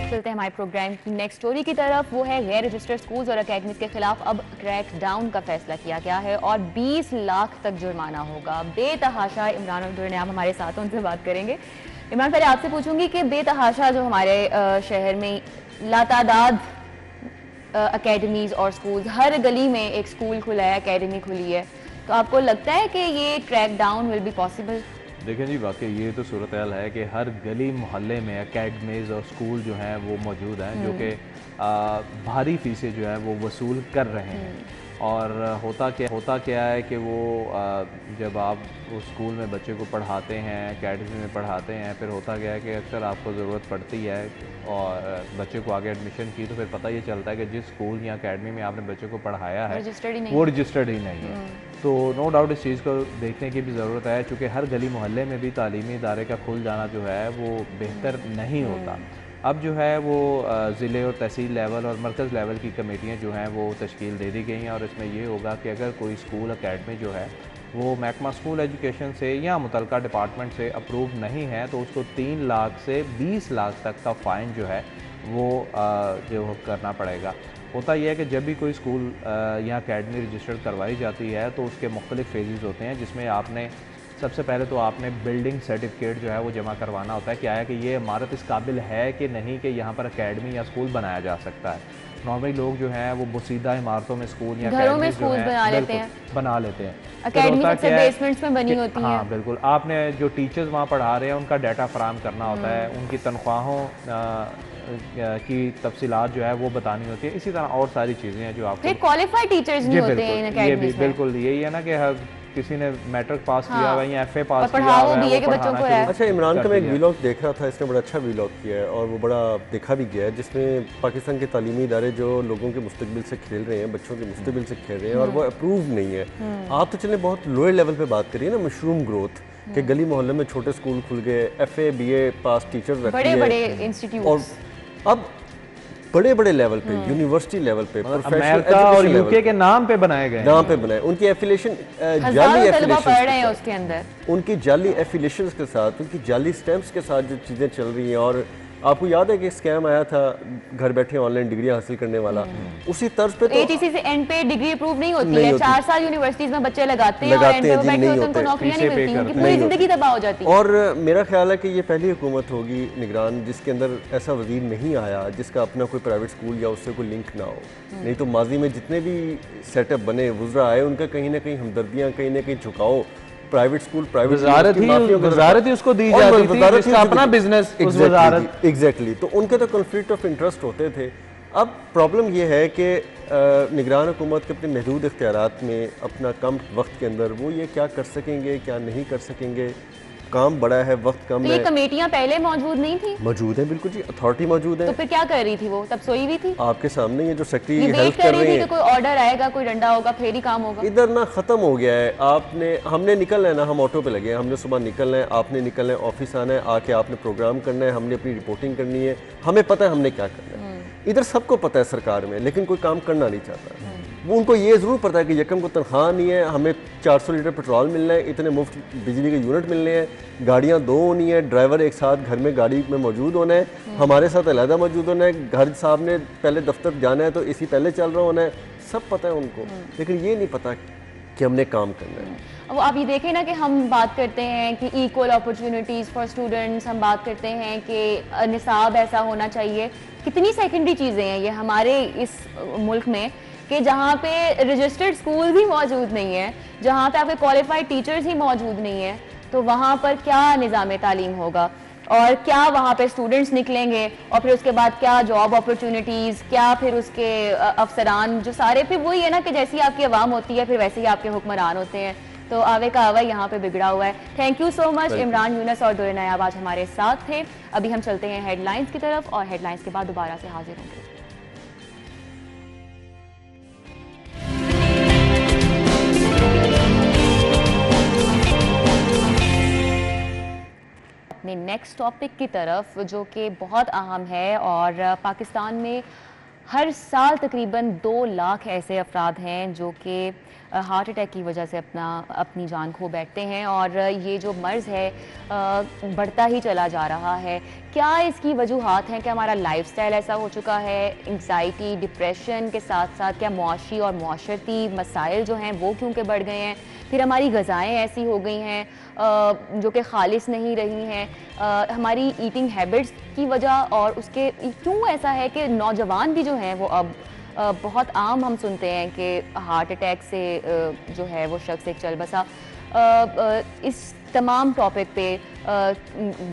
चलते हैं हमारे प्रोग्राम की नेक्स्ट स्टोरी की तरफ। वो है गैर रजिस्टर्ड स्कूल्स और अकेडमीज के खिलाफ अब क्रैक डाउन का फैसला किया गया है और 20 लाख तक जुर्माना होगा। बेतहाशा इमरान अब्दुल ने हमारे साथ, उनसे बात करेंगे। इमरान, पहले आपसे पूछूंगी कि बेतहाशा जो हमारे शहर में लातादाद अकेडमीज और स्कूल्स, हर गली में एक स्कूल खुला है, अकेडमी खुली है, तो आपको लगता है कि ये crack down will be possible? देखें जी, वाकई ये तो सूरत हाल है कि हर गली मोहल्ले में अकेडमीज़ और स्कूल जो हैं वो मौजूद हैं, जो कि भारी फीसें जो है वो वसूल कर रहे हैं। और होता क्या है कि वो जब आप उस स्कूल में बच्चे को पढ़ाते हैं, अकेडमी में पढ़ाते हैं, फिर होता क्या है कि अक्सर आपको ज़रूरत पड़ती है और बच्चे को आगे एडमिशन की, तो फिर पता ये चलता है कि जिस स्कूल या अकेडमी में आपने बच्चे को पढ़ाया है वो रजिस्टर्ड ही नहीं है। तो नो डाउट इस चीज़ को देखने की भी ज़रूरत है, चूँकि हर गली मोहल्ले में भी तालीमी इदारे का खुल जाना जो है वो बेहतर नहीं होता। अब जो है वो ज़िले और तहसील लेवल और मरकज़ लेवल की कमेटियाँ जो हैं वो तश्कील दे दी गई हैं, और इसमें ये होगा कि अगर कोई स्कूल अकेडमी जो है वो महकमा स्कूल एजुकेशन से या मुतलका डिपार्टमेंट से अप्रूव नहीं है, तो उसको 3 लाख से 20 लाख तक का फ़ाइन जो है वो जो करना पड़ेगा। होता यह है कि जब भी कोई स्कूल या अकेडमी रजिस्टर्ड करवाई जाती है तो उसके मुख्तलिफ फेजेस होते हैं, जिसमें आपने सबसे पहले तो आपने बिल्डिंग सर्टिफिकेट जो है वो जमा करवाना होता है कि आया कि ये इमारत इस काबिल है कि नहीं कि यहाँ पर अकेडमी या स्कूल बनाया जा सकता है। नॉर्मली लोग जो हैं वो बुसीदा इमारतों में स्कूल या घरों में स्कूल बना लेते हैं। अकेडमी सबसे बेसमेंट्स में बनी होती है। हाँ बिल्कुल, आपने जो टीचर्स वहाँ पढ़ा रहे हैं उनका डाटा फराहम करना होता है, उनकी तनख्वाहों की तफसीलात जो है वो बतानी होती है। इसी तरह और सारी चीज़ें हैं जो आपको क्वालिफाइड टीचर्स नहीं होते हैं इन अकेडमीज में। बिल्कुल यही है ना कि किसी ने मैट्रिक पास किया हुआ या FA पास किया हुआ है वो बच्चों को है। अच्छा, इमरान का मैं एक वीलॉग देख रहा था, इसने बड़ा अच्छा वीलॉग किया है और वो बड़ा देखा भी गया है, जिसमें पाकिस्तान के तालीमी इदारे जो लोगों के मुस्तकबिल से खेल रहे हैं, बच्चों के मुस्तकबिल से खेल रहे हैं और वो अप्रूव नहीं है। आप तो चले बहुत लोअर लेवल पे बात करिए ना, मशरूम ग्रोथ के गली मोहल्ले में छोटे स्कूल खुल गए, FA BA पास टीचर्स रखे हैं, बड़े-बड़े इंस्टीट्यूट्स, और अब बड़े-बड़े लेवल पे, यूनिवर्सिटी लेवल पे, अमेरिका और UK के नाम पे बनाए गए, नाम पे बनाए, उनकी एफिलिएशन जाली एफिलिएशन पढ़ रहे हैं उसके अंदर, उनकी जाली एफिलिएशंस के साथ, उनकी जाली स्टैम्प्स के साथ जो चीज़ें चल रही हैं। और आपको याद है कि स्कैम आया था घर बैठे ऑनलाइन डिग्री हासिल करने वाला, उसी तर्ज पे तो ATC से एंड पे डिग्री अप्रूव नहीं होती है। 4 साल यूनिवर्सिटीज में बच्चे लगाते हैं और एंड पे बैठे होते हैं, उनको नौकरियां नहीं मिलती, उनकी पूरी जिंदगी तबाह हो जाती है। और मेरा ख्याल है कि ये पहली हुकूमत होगी निगरान जिसके अंदर ऐसा वजीर नहीं आया जिसका अपना कोई प्राइवेट स्कूल या उससे कोई लिंक ना हो। नहीं तो माजी में जितने भी सेटअप बने, वुज़रा आए, उनका कहीं ना कहीं हमदर्दियाँ, कहीं ना कहीं झुकाव प्राइवेट स्कूल, प्राइवेट वजारत ही उसको दी जाती थी, जिसका अपना बिजनेस उस वजारत। एग्जैक्टली, तो उनके तो कॉन्फ्लिक्ट ऑफ इंटरेस्ट होते थे अब प्रॉब्लम ये है कि निगरान हुकूमत के अपने महदूद इख्तियारात में अपना कम वक्त के अंदर वो ये क्या कर सकेंगे क्या नहीं कर सकेंगे, काम बड़ा है, वक्त कम तो है। ये कमेटियां पहले मौजूद नहीं थी? मौजूद है, बिल्कुल जी, अथॉरिटी मौजूद है। तो फिर क्या कर रही थी वो? तब सोई हुई थी? आपके सामने ये जो ये सेक्रेटरी वेट हेल्थ कर कर रही रही थी है, कि कोई ऑर्डर आएगा, कोई डंडा होगा, फिर ही काम होगा। इधर ना ख़त्म हो गया है। हमने निकलना है ना, हम ऑटो पे लगे हैं, हमने सुबह निकलना है, आपने निकलना है, ऑफिस आना है, आके आपने प्रोग्राम करना है, हमने अपनी रिपोर्टिंग करनी है, हमें पता है हमने क्या करना है। इधर सबको पता है सरकार में, लेकिन कोई काम करना नहीं चाहता। वो उनको ये ज़रूर पता है कि यकम को तनख्वाह नहीं है, हमें 400 लीटर पेट्रोल मिलना है, इतने मुफ्त बिजली के यूनिट मिलने हैं, गाड़ियाँ 2 होनी है, ड्राइवर एक साथ घर में गाड़ी में मौजूद होना है, हमारे साथ अलहदा मौजूद होना है, घर साहब ने पहले दफ्तर जाना है तो इसी पहले चल रहा होना है, सब पता है उनको, लेकिन ये नहीं पता कि हमने काम करना है। अब आप ये देखें ना कि हम बात करते हैं कि इक्वल अपॉर्चुनिटीज़ फॉर स्टूडेंट्स, हम बात करते हैं कि निसाब ऐसा होना चाहिए। कितनी सेकेंडरी चीज़ें हैं ये हमारे इस मुल्क में कि जहाँ पे रजिस्टर्ड स्कूल भी मौजूद नहीं है, जहाँ पे आपके क्वालिफाइड टीचर्स ही मौजूद नहीं है, तो वहाँ पर क्या निज़ाम तालीम होगा और क्या वहाँ पे स्टूडेंट्स निकलेंगे और फिर उसके बाद क्या जॉब अपॉर्चुनिटीज़, क्या फिर उसके अफसरान जो सारे, फिर वही है ना कि जैसी आपकी आवाम होती है फिर वैसे ही आपके हुक्मरान होते हैं। तो आवे का आवा यहाँ पे बिगड़ा हुआ है। Thank you so much Imran Younus और दुर्र नायाब आज हमारे साथ थे। अभी हम चलते हैं हेडलाइंस की तरफ और हेडलाइंस के बाद दोबारा से हाजिर होंगे। अपने नेक्स्ट टॉपिक की तरफ जो कि बहुत अहम है, और पाकिस्तान में हर साल तकरीबन 2 लाख ऐसे अफराद हैं जो कि हार्ट अटैक की वजह से अपनी जान खो बैठते हैं, और ये जो मर्ज़ है बढ़ता ही चला जा रहा है। क्या इसकी वजूहात हैं? क्या हमारा लाइफस्टाइल ऐसा हो चुका है? एंग्जाइटी, डिप्रेशन के साथ साथ क्या मुआशी और मुआशरती मसाइल जो हैं वो क्यों के बढ़ गए हैं? फिर हमारी ग़िज़ाएँ ऐसी हो गई हैं जो कि खालिस नहीं रही हैं, हमारी ईटिंग हैबिट्स की वजह, और उसके क्यों ऐसा है कि नौजवान भी जो हैं वो अब बहुत आम हम सुनते हैं कि हार्ट अटैक से जो है वो शख्स एक चल बसा। इस तमाम टॉपिक पे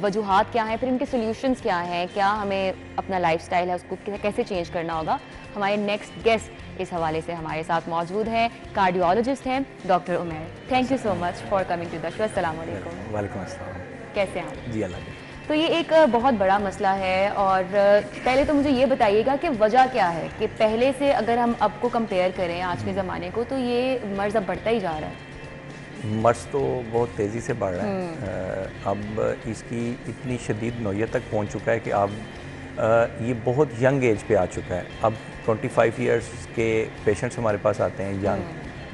वजूहात क्या हैं, फिर इनके सॉल्यूशंस क्या हैं, क्या हमें अपना लाइफस्टाइल है उसको कैसे चेंज करना होगा? हमारे नेक्स्ट गेस्ट इस हवाले से हमारे साथ मौजूद हैं, कार्डियोलॉजिस्ट हैं doctor Umair. Thank you so much for coming to the show. अस्सलाम वालेकुम। वालेकुम अस्सलाम। कैसे हैं आप? जी अल्लाह। तो ये एक बहुत बड़ा मसला है, और पहले तो मुझे ये बताइएगा कि वजह क्या है कि पहले से अगर हम अब को कंपेयर करें आज के ज़माने को, तो ये मर्ज़ अब बढ़ता ही जा रहा है। मर्ज़ तो बहुत तेज़ी से बढ़ रहा है। अब इसकी इतनी शदीद नौयत तक पहुंच चुका है कि अब ये बहुत यंग एज पे आ चुका है। अब 25 इयर्स के पेशेंट्स हमारे पास आते हैं, यंग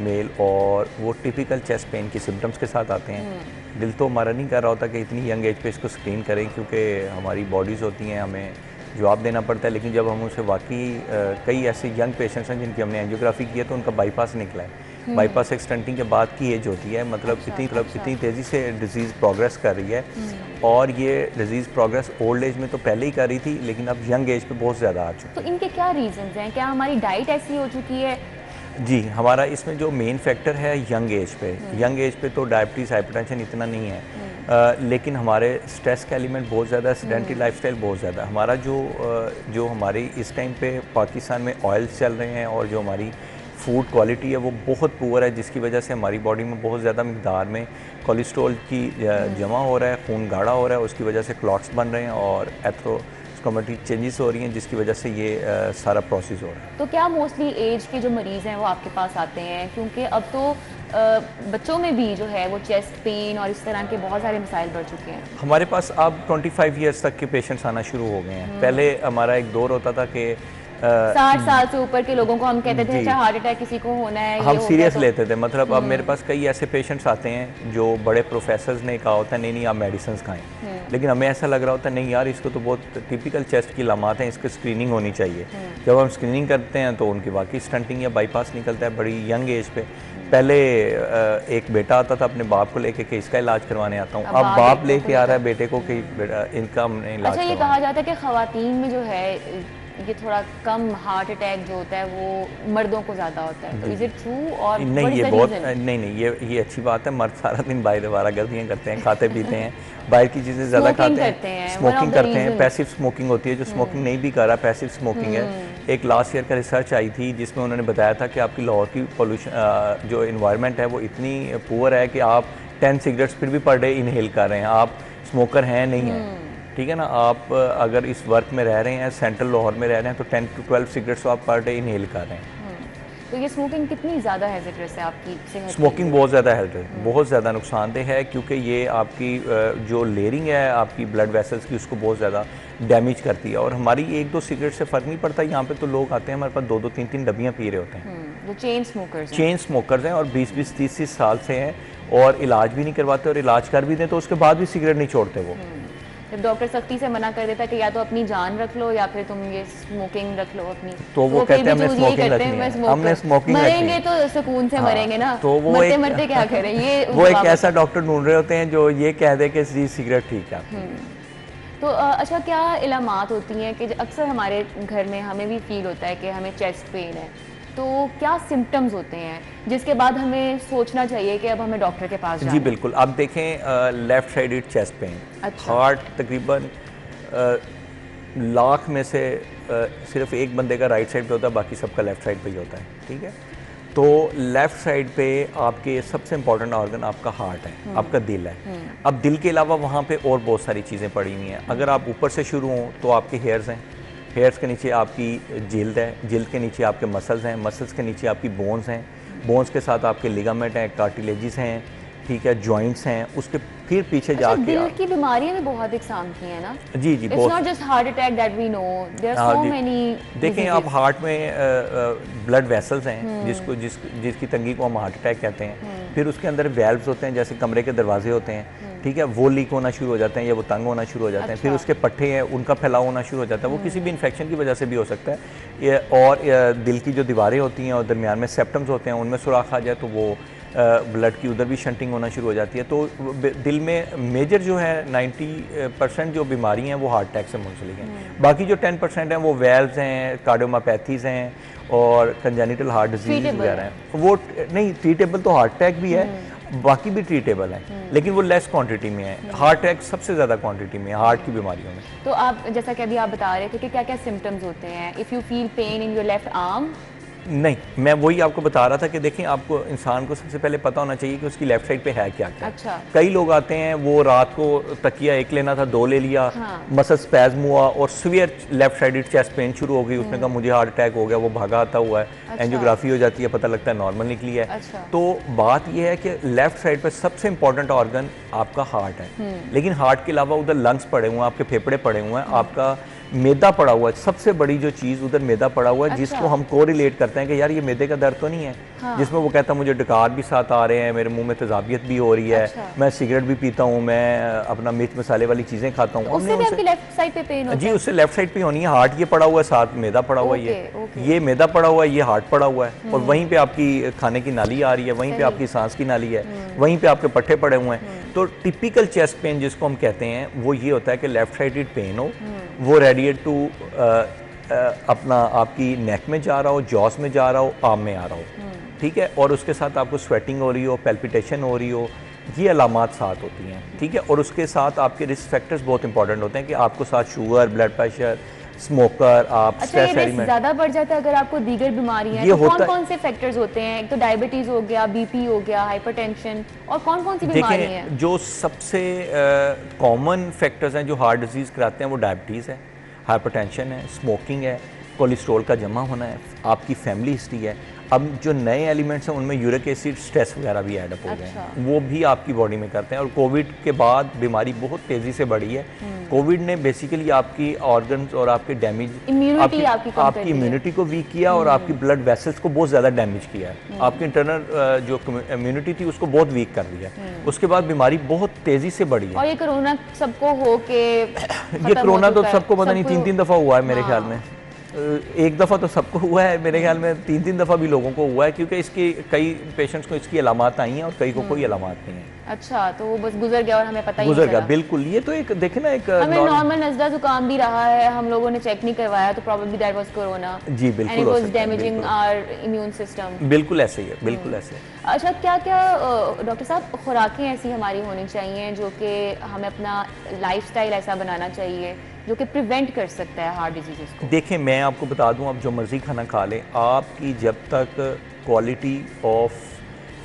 मेल, और वो टिपिकल चेस्ट पेन के सिम्टम्स के साथ आते हैं। दिल तो हमारा नहीं कर रहा होता कि इतनी यंग एज पे इसको स्क्रीन करें, क्योंकि हमारी बॉडीज़ होती हैं, हमें जवाब देना पड़ता है। लेकिन जब हम उनसे वाकई कई ऐसे यंग पेशेंट्स हैं जिनकी हमने एंजियोग्राफी की है तो उनका बाईपास निकला है। बाईपास एक स्टंटिंग के बाद की एज होती है, मतलब इतनी तेज़ी से डिजीज़ प्रोग्रेस कर रही है, और ये डिजीज़ प्रोग्रेस ओल्ड एज में तो पहले ही कर रही थी, लेकिन अब यंग एज पे बहुत ज़्यादा आ चुकी है। तो इनके क्या रीजंस हैं? क्या हमारी डाइट ऐसी हो चुकी है? जी, हमारा इसमें जो मेन फैक्टर है यंग एज पे तो डायबिटीज़, हाइपरटेंशन इतना नहीं है, लेकिन हमारे स्ट्रेस का एलिमेंट बहुत ज़्यादा है, सेडेंटरी लाइफस्टाइल बहुत ज़्यादा। हमारा जो हमारी इस टाइम पे पाकिस्तान में ऑयल्स चल रहे हैं, और जो हमारी फूड क्वालिटी है वो बहुत पुअर है, जिसकी वजह से हमारी बॉडी में बहुत ज़्यादा मिकदार में कोलेस्ट्रॉल की जमा हो रहा है, खून गाढ़ा हो रहा है, उसकी वजह से क्लॉट्स बन रहे हैं और एथरोस्क्लेरोटिक चेंजेस हो रही हैं, जिसकी वजह से ये सारा प्रोसेस हो रहा है। तो क्या मोस्टली एज के जो मरीज़ हैं वो आपके पास आते हैं? क्योंकि अब तो बच्चों में भी जो है वो चेस्ट पेन और इस तरह के बहुत सारे मसाइल बढ़ चुके हैं। हमारे पास अब 25 इयर्स तक के पेशेंट्स आना शुरू हो गए हैं। पहले हमारा एक दौर होता था कि 60 साल से ऊपर के लोगों को हम कहते थे अच्छा हार्ट अटैक किसी को होना है, हम सीरियस लेते थे। मतलब अब मेरे पास कई ऐसे पेशेंट्स आते हैं जो बड़े प्रोफेसर्स ने कहा होता है नहीं आप मेडिसिन खाएं, लेकिन हमें ऐसा लग रहा होता है नहीं यार, इसको तो बहुत टिपिकल चेस्ट की लामात हैं, इसकी स्क्रीनिंग होनी चाहिए। जब हम स्क्रीनिंग करते हैं तो उनकी वाकई स्टंटिंग या बाईपास निकलता है बड़ी यंग एज पे। पहले एक बेटा आता था अपने बाप को लेके कि इसका इलाज करवाने आता हूँ, अब बाप लेके आ रहा है बेटे को कि इनका हमने इलाज। अच्छा, ये कहा जाता है कि ख़वातीन में जो है ये थोड़ा कम हार्ट अटैक जो होता है वो मर्दों को ज़्यादा होता है, तो इज इट ट्रू? और नहीं, ये बहुत नहीं, ये अच्छी बात है। मर्द सारा दिन बाहर गर्दियाँ करते हैं, खाते पीते हैं, बाहर की चीज़ें ज़्यादा खाते हैं, स्मोकिंग करते हैं। पैसिव स्मोकिंग होती है, जो स्मोकिंग नहीं भी कर रहा पैसिव स्मोकिंग है, एक लास्ट ईयर का रिसर्च आई थी जिसमें उन्होंने बताया था कि आपकी लाहौर की पोल्यूशन जो इन्वायरमेंट है वो इतनी पुअर है कि आप 10 सिगरेट्स फिर भी पर डे इनहेल कर रहे हैं, आप स्मोकर हैं नहीं हैं, ठीक है ना। आप अगर इस वर्क में रह रहे हैं, सेंट्रल लाहौर में रह रहे हैं, तो 10 to 12 सिगरेट्स तो आप पर डे इनहेल कर रहे हैं। तो ये स्मोकिंग कितनी ज़्यादा हैज़र्डस है आपकी सेहत? स्मोकिंग बहुत ज़्यादा है, बहुत ज़्यादा नुकसानदेह है, क्योंकि ये आपकी जो लेयरिंग है आपकी ब्लड वेसल्स की उसको बहुत ज़्यादा डैमेज करती है। और हमारी 1-2 सिगरेट से फ़र्क नहीं पड़ता, यहाँ पे तो लोग आते हैं हमारे पास 2-2 3-3 डब्बियाँ पी रहे होते हैं। वो चेन स्मोकर्स हैं। चेन स्मोकर्स हैं और 20-20 30-30 साल से हैं और इलाज भी नहीं करवाते, और इलाज कर भी दें तो उसके बाद भी सिगरेट नहीं छोड़ते वो। जब डॉक्टर सख्ती से मना कर देता है कि या तो अपनी जान रख लो या फिर तुम ये स्मोकिंग रख लो अपनी, तो वो कहते हैं हमने स्मोकिंग रखनी है, हमने स्मोकिंग रखनी है। मरेंगे तो सुकून से मरेंगे ना, तो वो मरते मरते क्या करें, ये वो एक ऐसा डॉक्टर ढूंढ रहे होते हैं जो ये कह दे कि जी सिगरेट ठीक है। तो अच्छा, क्या इलामात होती हैं कि अक्सर हमारे घर में हमें भी फील होता है कि हमें चेस्ट पेन है, तो क्या सिम्टम्स होते हैं जिसके बाद हमें सोचना चाहिए कि अब हमें डॉक्टर के पास जाना? जी बिल्कुल, आप देखें लेफ़्ट साइडेड चेस्ट पेन, अच्छा। हार्ट तकरीबन लाख में से सिर्फ एक बंदे का राइट साइड पे होता है, बाकी सबका लेफ़्ट साइड पे ही होता है, ठीक है। तो लेफ़्ट साइड पे आपके सबसे इम्पॉर्टेंट ऑर्गन आपका हार्ट है, आपका दिल है। अब दिल के अलावा वहाँ पे और बहुत सारी चीज़ें पड़ी हुई हैं। अगर आप ऊपर से शुरू हों तो आपके हेयर्स हैं, हेयर्स के नीचे आपकी जिल्द है, जिल्द के नीचे आपके मसल्स हैं, मसल्स के नीचे आपकी बोन्स हैं, बोन्स के साथ आपके लिगामेंट हैं, कार्टिलेजेस हैं, ठीक है, जॉइंट्स हैं, उसके फिर पीछे जाके दिल की बीमारियां भी बहुत इकसाम की हैं ना? जी जी, It's not just heart attack that we know, there are so many देखें आप diseases. हार्ट में ब्लड वेसल्स हैं जिसकी तंगी को हम हार्ट अटैक कहते हैं। फिर उसके अंदर वेल्व्स होते हैं, जैसे कमरे के दरवाजे होते हैं, ठीक है, वो लीक होना शुरू हो जाते हैं या वो तंग होना शुरू हो जाते हैं। फिर उसके पट्टे हैं, उनका फैलाव होना शुरू हो जाता है, वो किसी भी इन्फेक्शन की वजह से भी हो सकता है। और दिल की जो दीवारें होती हैं और दरमियान में सेप्टम्स होते हैं, उनमें सुराख आ जाए तो वो ब्लड की उधर भी शंटिंग होना शुरू हो जाती है। तो दिल में मेजर जो है 90% जो बीमारी हैं वो हार्ट अटैक से मुंसलिक हैं। बाकी जो 10% हैं वो वेल्व्स हैं, कार्डियोमापैथीज़ हैं और कंजेनिटल हार्ट डिजीज वगैरह हैं। वो नहीं, ट्रीटेबल तो हार्ट अटैक भी है, बाकी भी ट्रीटेबल है, लेकिन वो लेस क्वांटिटी में है। हार्ट अटैक सबसे ज़्यादा क्वांटिटी में है हार्ट की बीमारियों में। तो आप जैसा कि अभी आप बता रहे थे कि क्या क्या सिम्टम्स होते हैं, if you feel pain in your left arm? नहीं, मैं वही आपको बता रहा था कि देखें, आपको इंसान को सबसे पहले पता होना चाहिए कि उसकी लेफ्ट साइड पे है क्या क्या। अच्छा। कई लोग आते हैं, वो रात को तकिया एक लेना था 2 ले लिया, मसल स्पैज़म हुआ और severe left sided chest pain शुरू हो गई, उसने कहा मुझे हार्ट अटैक हो गया, वो भागा आता हुआ है। अच्छा। एंजियोग्राफी हो जाती है, पता लगता है नॉर्मल निकली है। अच्छा। तो बात यह है कि लेफ्ट साइड पर सबसे इंपॉर्टेंट ऑर्गन आपका हार्ट है, लेकिन हार्ट के अलावा उधर लंग्स पड़े हुए हैं, आपके फेफड़े पड़े हुए हैं, आपका मैदा पड़ा हुआ है। सबसे बड़ी जो चीज़ उधर मैदा पड़ा हुआ है, जिसको हम कोरिलेट करते हैं कि यार ये मैदे का दर्द तो नहीं है। जिसमें वो कहता है मुझे डकार भी साथ आ रहे हैं, मेरे मुंह में तेजाबियत भी हो रही है, मैं सिगरेट भी पीता हूँ, मैं अपना मिर्च मसाले वाली चीज़ें खाता हूँ। उससे भी आपकी लेफ्ट साइड पे पेन होता है? जी, उससे लेफ्ट साइड पे होनी है। हार्ट ये पड़ा हुआ है, साथ मैदा पड़ा हुआ है, ये मैदा पड़ा हुआ है, ये हार्ट पड़ा हुआ है, और वहीं पे आपकी खाने की नाली आ रही है, वहीं पे आपकी सांस की नाली है, वहीं पे आपके पट्टे पड़े हुए हैं। तो टिपिकल चेस्ट पेन जिसको हम कहते हैं वो ये होता है कि लेफ्ट साइडेड पेन हो, वो रेडिएट टू अपना आपकी नेक में जा रहा हो, जॉस में जा रहा हो, आर्म में आ रहा हो, ठीक है, और उसके साथ आपको स्वेटिंग हो रही हो, पैल्पिटेशन हो रही हो, ये अलामात साथ होती हैं, ठीक है। और उसके साथ आपके रिस्क फैक्टर्स बहुत इंपॉर्टेंट होते हैं कि आपको साथ शुगर, ब्लड प्रेशर, स्मोकर, आप स्ट्रेस एलिमेंट ज़्यादा बढ़ जाता है अगर आपको दीगर बीमारियां हैं, तो कौन कौन से फैक्टर्स होते हैं? एक तो डायबिटीज हो गया, बीपी हो गया, हाइपरटेंशन, और कौन कौन सी बीमारियां हैं? जो सबसे कॉमन फैक्टर्स हैं जो हार्ट डिजीज़ कराते हैं वो डायबिटीज़ है, हाइपरटेंशन है, स्मोकिंग है, कोलेस्ट्रॉल का जमा होना है, आपकी फैमिली हिस्ट्री है। अब जो नए एलिमेंट्स हैं उनमें यूरिक एसिड, स्ट्रेस वगैरह भी ऐड अप हो गए हैं, वो भी आपकी बॉडी में करते हैं। और कोविड के बाद बीमारी बहुत तेज़ी से बढ़ी है। कोविड ने बेसिकली आपकी ऑर्गन्स और आपके डैमेज, आपकी इम्यूनिटी को वीक किया और आपकी ब्लड वेसल्स को बहुत ज़्यादा डैमेज किया है। आपकी इंटरनल जो इम्यूनिटी थी उसको बहुत वीक कर दिया। उसके बाद बीमारी बहुत तेज़ी से बढ़ी है। और ये कोरोना सबको हो के ये कोरोना तो सबको पता नहीं 3-3 दफ़ा हुआ है मेरे ख्याल में। एक दफ़ा तो सबको हुआ है, मेरे ख्याल में 3-3 दफ़ा भी लोगों को हुआ है, क्योंकि इसकी कई पेशेंट्स को इसकी अलामात आई हैं और कई को कोई अलामात नहीं है। अच्छा, तो वो बस गुजर गया और हमें पता ही गुजर गया, बिल्कुल। ये तो एक देखे ना, एक हमें नॉर्मल नज़ला जुकाम भी रहा है, हम लोगों ने चेक नहीं करवाया, तो प्रोबेबली दैट वाज कोरोना। जी बिल्कुल, and it was damaging our immune system. बिल्कुल ऐसे ही है, बिल्कुल ऐसे है। अच्छा, क्या क्या डॉक्टर साहब खुराकें ऐसी हमारी होनी चाहिए जो कि हमें अपना लाइफस्टाइल ऐसा बनाना चाहिए, जो कि प्रिवेंट कर सकता है हार्ट डिजीज़ को? देखें, मैं आपको बता दूं, आप जो मर्ज़ी खाना खा लें, आपकी जब तक क्वालिटी ऑफ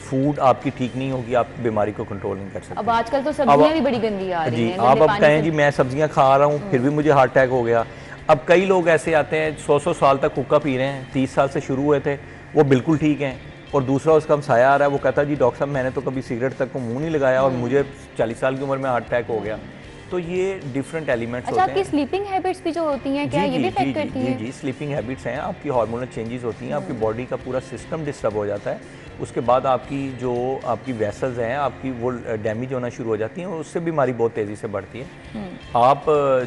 फूड आपकी ठीक नहीं होगी, आप बीमारी को कंट्रोल नहीं कर सकते। अब आजकल तो सब्जियां भी बड़ी गंदी आ रही जी, हैं। आप अब कहें जी मैं सब्जियां खा रहा हूँ फिर भी मुझे हार्ट अटैक हो गया। अब कई लोग ऐसे आते हैं 100 साल तक हुक्का पी रहे हैं, 30 साल से शुरू हुए थे, वो बिल्कुल ठीक हैं, और दूसरा उसका हमसाया आ रहा है, वो कहता है जी डॉक्टर साहब मैंने तो कभी सिगरेट तक को मुंह नहीं लगाया और मुझे 40 साल की उम्र में हार्ट अटैक हो गया। तो ये डिफरेंट एलिमेंट्स होते हैं। आपकी स्लीपिंग हैबिट्स भी जो होती हैं, क्या ये भी इफेक्ट करती हैं? जी, स्लीपिंग हैबिट्स हैं, आपकी हार्मोनल चेंजेस होती हैं, आपकी बॉडी का पूरा सिस्टम डिस्टर्ब हो जाता है। उसके बाद आपकी जो आपकी वेसल्स हैं आपकी वो डैमेज होना शुरू हो जाती हैं और उससे बीमारी बहुत तेज़ी से बढ़ती है। आप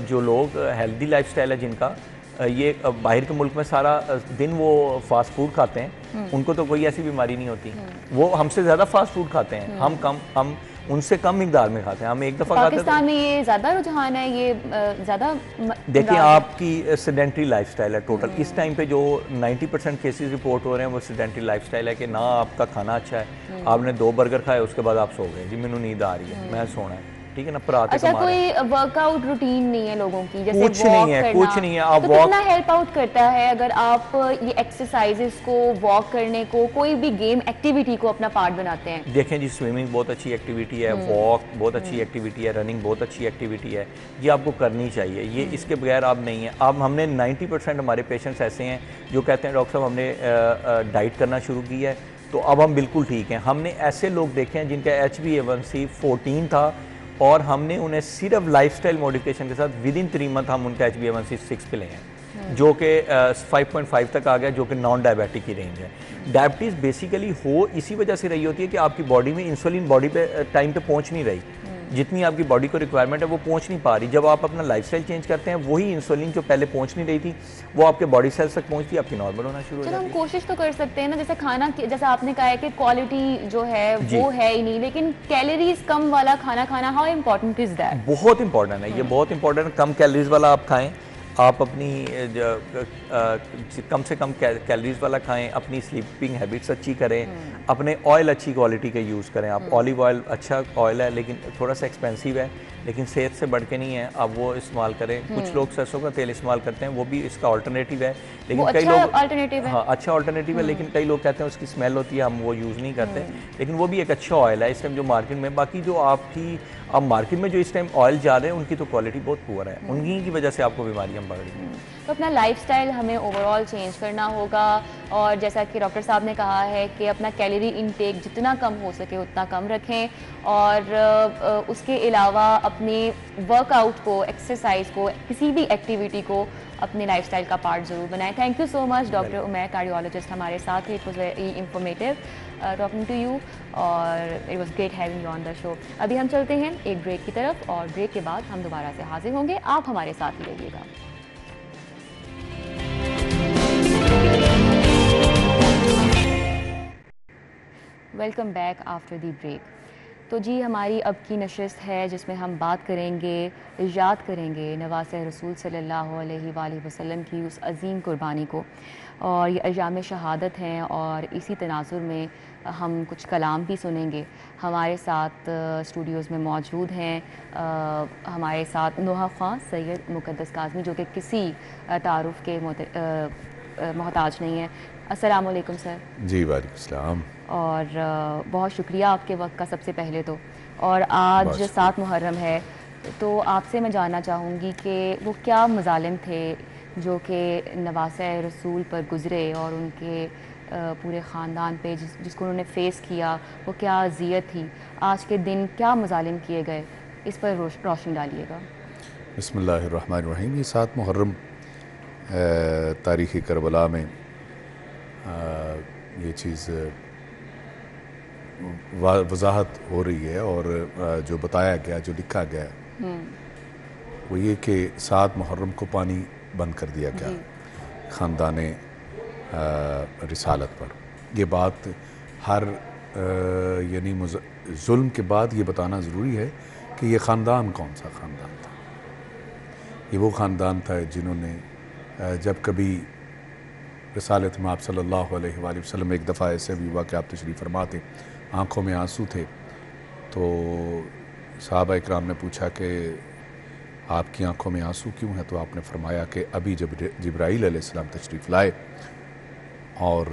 जो लोग हेल्दी लाइफस्टाइल है जिनका, ये बाहर के मुल्क में सारा दिन वो फास्ट फूड खाते हैं, उनको तो कोई ऐसी बीमारी नहीं होती। वो हमसे ज़्यादा फास्ट फूड खाते हैं, हम उनसे कम मिकदार में खाते हैं। हम एक दफ़ा खाते हैं। पाकिस्तान में ये ज़्यादा रुझान है, ये ज़्यादा देखिए आपकी सेडेंट्री लाइफस्टाइल है टोटल। इस टाइम पे जो 90% केसेस रिपोर्ट हो रहे हैं वो सेडेंट्री लाइफस्टाइल है कि ना आपका खाना अच्छा है, आपने 2 बर्गर खाए उसके बाद आप सो गए, जी मैंने नींद आ रही है, मैं सोना है, ठीक है ना, पर आते अच्छा कोई वर्कआउट रूटीन नहीं है लोगों की, जैसे कुछ नहीं है, कुछ नहीं है। आप तो कितना हेल्प आउट करता है अगर आप ये एक्सरसाइजेस को, वॉक करने को, कोई भी गेम एक्टिविटी को अपना पार्ट बनाते हैं? देखें जी, स्विमिंग बहुत अच्छी एक्टिविटी है, वॉक बहुत अच्छी एक्टिविटी है, रनिंग बहुत अच्छी एक्टिविटी है, ये आपको करनी चाहिए। ये इसके बगैर आप नहीं है। अब हमने 90% हमारे पेशेंट्स ऐसे हैं जो कहते हैं डॉक्टर साहब हमने डाइट करना शुरू की है तो अब हम बिल्कुल ठीक हैं। हमने ऐसे लोग देखे हैं जिनका HbA1c 14 था और हमने उन्हें सिर्फ लाइफस्टाइल मॉडिफिकेशन के साथ विद इन 3 मंथ हम उनका HbA1c 6 पे ले हैं, जो कि 5.5 तक आ गया, जो कि नॉन डायबिटिक की रेंज है। डायबिटीज़ बेसिकली हो इसी वजह से रही होती है कि आपकी बॉडी में इंसुलिन बॉडी पे टाइम पे पहुंच नहीं रही, जितनी आपकी बॉडी को रिक्वायरमेंट है वो पहुंच नहीं पा रही। जब आप अपना लाइफस्टाइल चेंज करते हैं, वही इंसुलिन जो पहले पहुंच नहीं रही थी वो आपके बॉडी सेल्स तक पहुंचती है, आपकी नॉर्मल होना शुरू हो चलो जाती हम है। कोशिश तो कर सकते हैं ना, जैसे खाना, जैसा आपने कहा है कि क्वालिटी जो है वो है ही नहीं, लेकिन कैलोरीज कम वाला खाना खाना, हाउ इम्पोर्टेंट इज दैट? बहुत इंपॉर्टेंट है, ये बहुत इंपॉर्टेंट है। कम कैलोरीज वाला आप खाएं, आप अपनी कम से कम कैलोरीज वाला खाएं, अपनी स्लीपिंग हैबिट्स अच्छी करें, अपने ऑयल अच्छी क्वालिटी का यूज़ करें। आप ऑलिव ऑयल अच्छा ऑयल है लेकिन थोड़ा सा एक्सपेंसिव है, लेकिन सेहत से बढ़ के नहीं है, आप वो इस्तेमाल करें। कुछ लोग सरसों का तेल इस्तेमाल करते हैं, वो भी इसका ऑल्टरनेटिव है, लेकिन कई अच्छा लोग अल्टरनेटिव है। हाँ अच्छा ऑल्टरनेटिव है, लेकिन कई लोग कहते हैं उसकी स्मेल होती है, हम वो यूज़ नहीं करते, लेकिन वो भी एक अच्छा ऑयल है इस टाइम जो मार्केट में। बाकी जो आपकी अब मार्केट में जो इस टाइम ऑयल जा रहे हैं उनकी तो क्वालिटी बहुत पुअर है, उन्हीं की वजह से आपको बीमारियाँ बढ़ रही हैं। तो अपना लाइफस्टाइल हमें ओवरऑल चेंज करना होगा, और जैसा कि डॉक्टर साहब ने कहा है कि अपना कैलोरी इनटेक जितना कम हो सके उतना कम रखें, और उसके अलावा अपने वर्कआउट को, एक्सरसाइज को, किसी भी एक्टिविटी को अपने लाइफस्टाइल का पार्ट ज़रूर बनाएं। Thank you so much doctor Umair, cardiologist हमारे साथ थे। It was very informative talking to you और it was great having you on the show. अभी हम चलते हैं एक ब्रेक की तरफ, और ब्रेक के बाद हम दोबारा से हाजिर होंगे, आप हमारे साथ ही रहिएगा। Welcome back after the break. तो जी हमारी अब की नशिस्त है जिसमें हम बात करेंगे, याद करेंगे नवासे रसूल सल्लल्लाहु अलैहि वसल्लम की उस अज़ीम कुर्बानी को, और ये अय्याम शहादत हैं, और इसी तनाजुर में हम कुछ कलाम भी सुनेंगे। हमारे साथ स्टूडियोज़ में मौजूद हैं हमारे साथ नोहा ख़ान सैयद मुक़द्दस काज़मी, जो कि किसी तारुफ़ के मोहताज नहीं है। अस्सलाम वालेकुम सर। जी वालेकुम सलाम। और बहुत शुक्रिया आपके वक्त का सबसे पहले तो। और आज 7 मुहर्रम है, तो आपसे मैं जानना चाहूँगी कि वो क्या मज़ालिम थे जो कि नवासे रसूल पर गुज़रे, और उनके पूरे ख़ानदान पे जिसको उन्होंने फ़ेस किया, वो क्या अज़ियत थी, आज के दिन क्या मज़ालिम किए गए, इस पर रोशनी डालिएगा। बिस्मिल्लाहिर्रहमानिर्रहीम। ये 7 मुहर्रम तारीख़ करबला में ये चीज़ वजाहत हो रही है, और जो बताया गया, जो लिखा गया वो ये कि 7 मुहर्रम को पानी बंद कर दिया गया ख़ानदान रिसालत पर। ये बात हर यानी जुल्म के बाद ये बताना ज़रूरी है कि ये ख़ानदान कौन सा ख़ानदान था। ये वो ख़ानदान था जिन्होंने जब कभी रिसालत में आप सल्लल्लाहु अलैहि वसल्लम, एक दफ़ा ऐसे भी हुआ कि आप तशरीफ़ फरमा थे, आँखों में आंसू थे, तो सहाबा इकराम ने पूछा कि आपकी आंखों में आंसू क्यों हैं? तो आपने फरमाया कि अभी जब जिब्राईल अलैहिस्सलाम तशरीफ़ लाए और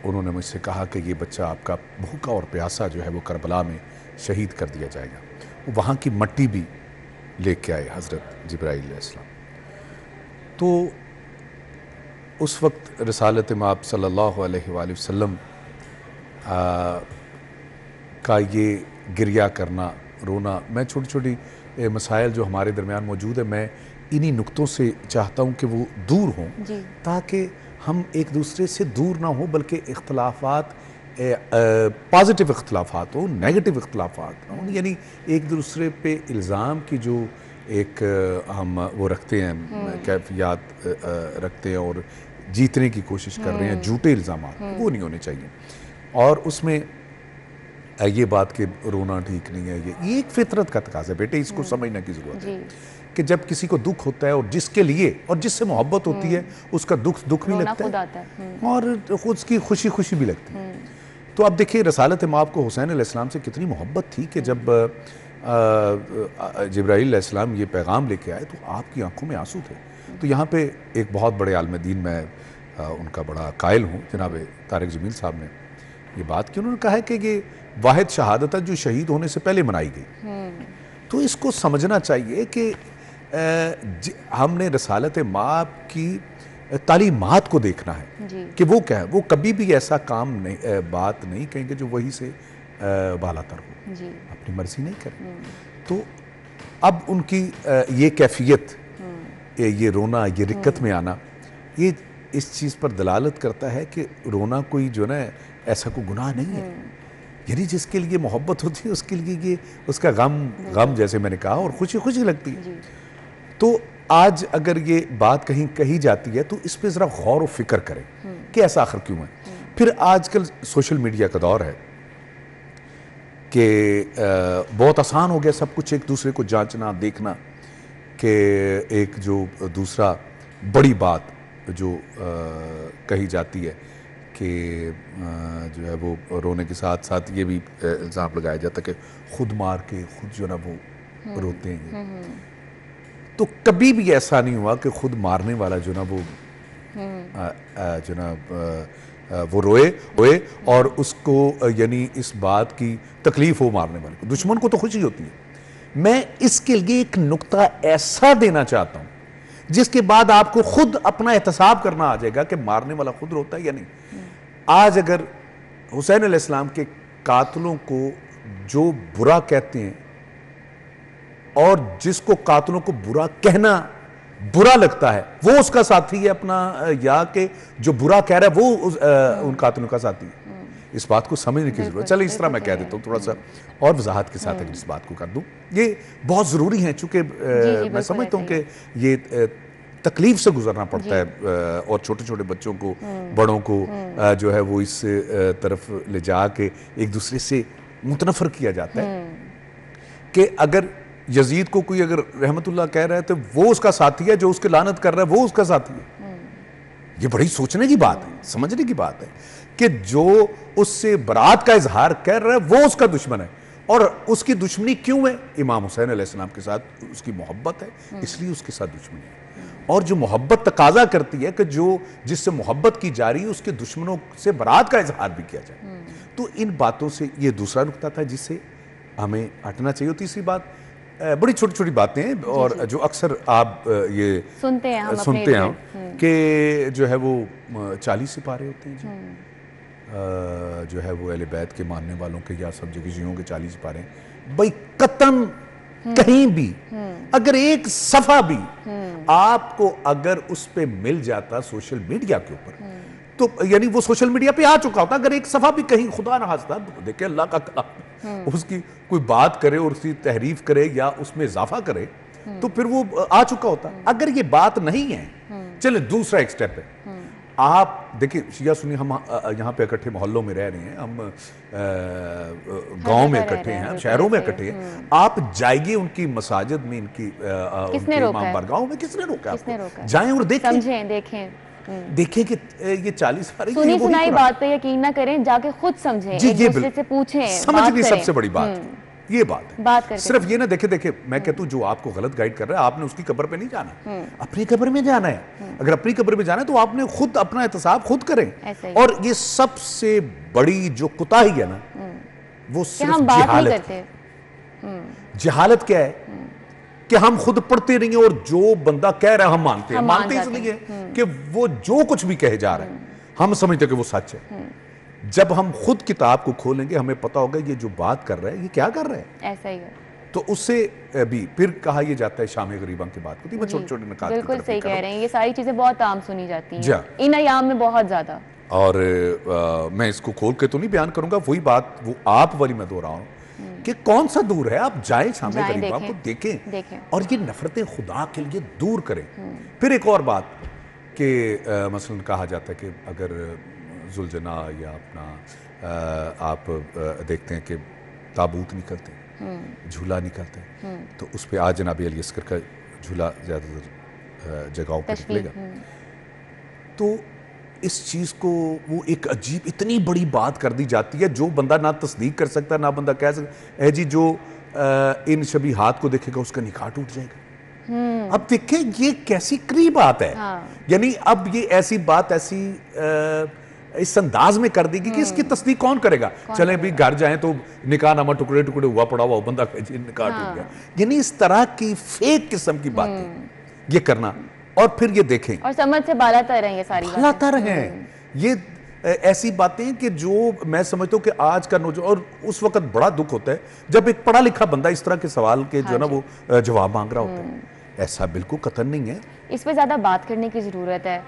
उन्होंने मुझसे कहा कि ये बच्चा आपका भूखा और प्यासा जो है वो करबला में शहीद कर दिया जाएगा। वहाँ की मट्टी भी लेके आए हज़रत जिब्राईल अलैहिस्सलाम। तो उस वक्त रसालत माब सल्लल्लाहु अलैहि वसल्लम का ये गिरिया करना, रोना, मैं छोटी छोटी मसाइल जो हमारे दरमियान मौजूद है, मैं इन्हीं नुक्तों से चाहता हूँ कि वो दूर हों, ताकि हम एक दूसरे से दूर ना हो, बल्कि इख्तलाफात पॉजिटिव इख्तलाफात हो, नेगेटिव इख्तलाफात ना हो। यानी एक दूसरे पे इल्ज़ाम की जो एक हम वो रखते हैं, कैफियत रखते हैं और जीतने की कोशिश कर रहे हैं, झूठे इल्ज़ामात, वो नहीं होने चाहिए। और उसमें ये बात कि रोना ठीक नहीं है, ये एक फितरत का तकाज़ा है बेटे, इसको समझने की ज़रूरत है कि जब किसी को दुख होता है और जिसके लिए और जिससे मोहब्बत होती है उसका दुख भी लगता है और उसकी खुशी खुशी भी लगती है। तो अब देखिए रसालत माब को हुसैन अलैहिस्सलाम से कितनी मोहब्बत थी कि जब जिब्राईल अलैहिस्सलाम ये पैगाम लेके आए तो आपकी आंखों में आंसू थे। तो यहाँ पे एक बहुत बड़े आलिम दीन, मैं उनका बड़ा कायल हूँ, जनाब तारिक जमील साहब ने ये बात की। उन्होंने कहा है कि ये वाहिद शहादत जो शहीद होने से पहले मनाई गई। तो इसको समझना चाहिए कि हमने रसालत माब की तालीमात को देखना है कि वो क्या है। वो कभी भी ऐसा काम नहीं, बात नहीं कहेंगे जो वही से बालातर हो, अपनी मर्जी नहीं करें। तो अब उनकी ये कैफियत, ये रोना, ये रिक्कत में आना, ये इस चीज़ पर दलालत करता है कि रोना कोई जो ना ऐसा कोई गुनाह नहीं है। यानी जिसके लिए मोहब्बत होती है उसके लिए ये उसका गम जैसे मैंने कहा, और खुशी खुशी लगती है। तो आज अगर ये बात कहीं कही जाती है तो इस पर ज़रा गौर व फिक्र करें कि ऐसा आखिर क्यों है। फिर आजकल सोशल मीडिया का दौर है कि बहुत आसान हो गया सब कुछ, एक दूसरे को जांचना, देखना कि एक जो दूसरा बड़ी बात जो कही जाती है कि जो है वो रोने के साथ साथ ये भी इल्ज़ाम लगाया जाता है कि खुद मार के खुद जो ना वो रोते हैं। तो कभी भी ऐसा नहीं हुआ कि खुद मारने वाला जो ना वो जो ना वो रोए और उसको यानी इस बात की तकलीफ हो मारने वाले को। दुश्मन को तो खुशी होती है। मैं इसके लिए एक नुक्ता ऐसा देना चाहता हूं जिसके बाद आपको खुद अपना एहतसाब करना आ जाएगा कि मारने वाला खुद रोता है या नहीं। आज अगर हुसैन अलैहिस्सलाम के कातलों को जो बुरा कहते हैं और जिसको कातलों को बुरा कहना बुरा लगता है वो उसका साथी है अपना, या कि जो बुरा कह रहा है वो उन कातलों का साथी है। इस बात को समझने की जरूरत। चले इस तरह मैं कह देता हूँ, थोड़ा सा और वजाहत के साथ अगर इस बात को कर दूं, ये बहुत ज़रूरी है चूँकि मैं समझता हूँ कि ये तकलीफ से गुजरना पड़ता है और छोटे छोटे बच्चों को, बड़ों को जो है वो इस तरफ ले जा के एक दूसरे से मुतनफर किया जाता है कि अगर यजीद को कोई अगर रहमतुल्लाह कह रहा है तो वो उसका साथी है, जो उसके लानत कर रहा है वो उसका साथी है। ये बड़ी सोचने की बात है, समझने की बात है कि जो उससे बरात का इजहार कर रहा है वो उसका दुश्मन है। और उसकी दुश्मनी क्यों है? इमाम हुसैन अलैहिस्सलाम के साथ उसकी मोहब्बत है, इसलिए उसके साथ दुश्मनी है। और जो मोहब्बत तकाजा करती है कि जो जिससे मोहब्बत की जा रही है उसके दुश्मनों से बरात का इजहार भी किया जाए। तो इन बातों से ये दूसरा नुकता था जिससे हमें हटना चाहिए। तीसरी बात, बड़ी छोटी छोटी बातें हैं और जो अक्सर आप ये सुनते हैं कि जो है वो 40 सिपारे होते हैं जी, जो है वो अहले बैत के मानने वालों के या सब जगह जियों के 40 सिपारे। भाई कतन कहीं भी अगर एक सफा भी आपको अगर उस पे मिल जाता सोशल मीडिया के ऊपर, तो यानी वो सोशल मीडिया पे आ चुका होता। अगर एक सफा भी कहीं खुदा ना खास्ता देखे अल्लाह का कलाम उसकी कोई बात करे और उसकी तहरीफ करे या उसमें इजाफा करे तो फिर वो आ चुका होता। अगर ये बात नहीं है, चले दूसरा एक स्टेप है। आप देखिए शिया सुन्नी हम यहाँ पे इकट्ठे मोहल्लों में रह रहे हैं, हम गांव में इकट्ठे हैं, शहरों में इकट्ठे हैं। आप जाइए उनकी मसाजिद में, इनकी इमाम बारगाहों में, किसने रोका आपको? जाएं और देखें कि ये 40 सुनी सुनाई बात पे यकीन ना करें, जाके खुद समझें, एक दूसरे से पूछें। समझनी सबसे बड़ी बात, ये बात है। बात करके सिर्फ ये ना देखे मैं कहता हूँ जो आपको गलत गाइड कर रहा है, आपने उसकी कब्र पे नहीं जाना, अपनी कब्र में जाना है। अगर अपनी कब्र में जाना है तो आपने खुद अपना एहतसाब खुद करें। और ये सबसे बड़ी जो कुताही है ना, वो सिर्फ हम बात नहीं जहालत करते। जहालत क्या है कि हम खुद पढ़ते नहीं है और जो बंदा कह रहा है हम मानते हैं। मानते इसलिए कि वो जो कुछ भी कहे जा रहा है हम समझते हैं कि वो सच है। जब हम खुद किताब को खोलेंगे हमें पता होगा ये जो बात कर रहा है ये क्या कर रहा है। ऐसा ही है। तो उससे भी फिर कहा यह जाता है शाम गरीबा की बात होती है। मैं छोटे छोटे निकात बिल्कुल सही कह रहे हैं, ये सारी चीजें बहुत आम सुनी जाती हैं जी। इन अयाम में बहुत ज्यादा। और मैं इसको खोल के तो नहीं बयान करूंगा, वही बात वो आप वाली मैं दोहरा हूं कि कौन सा दूर है। आप जाएं शाम गरीबा को देखें और ये नफरतें खुदा के लिए दूर करें। फिर एक और बात कि मसलन कहा जाता है कि अगर जुलजना या अपना आप देखते हैं कि ताबूत निकलते हैं, झूला निकलते हैं, तो उस पर आज जनाब अली अस्कर का झूला ज़्यादातर जगहों पर निकलेगा। तो इस चीज़ को वो एक अजीब इतनी बड़ी बात कर दी जाती है जो बंदा ना तस्दीक कर सकता ना बंदा कह सकता है जी जो इन शबी हाथ को देखेगा उसका निकाह टूट जाएगा। अब देखें ये कैसी करी बात है। यानी अब ये ऐसी बात ऐसी इस अंदाज में कर देगी कि इसकी तस्दीक कौन करेगा। चले भी घर जाएं तो निकाह नामा टुकड़े टुकड़े हुआ पड़ा हुआ बंदा निकाह टूट गया। यानी इस तरह की फेक किस्म की बातें ये करना और फिर ये देखें और समझ से बालातर हैं ये सारी बालातर हैं ये ऐसी बातें कि जो मैं समझता हूँ कि आज का नौजवान, और उस वक्त बड़ा दुख होता है जब एक पढ़ा लिखा बंदा इस तरह के सवाल के जो है ना वो जवाब मांग रहा होता है। ऐसा बिल्कुल कतन नहीं है। इस पे ज्यादा बात करने की जरूरत है,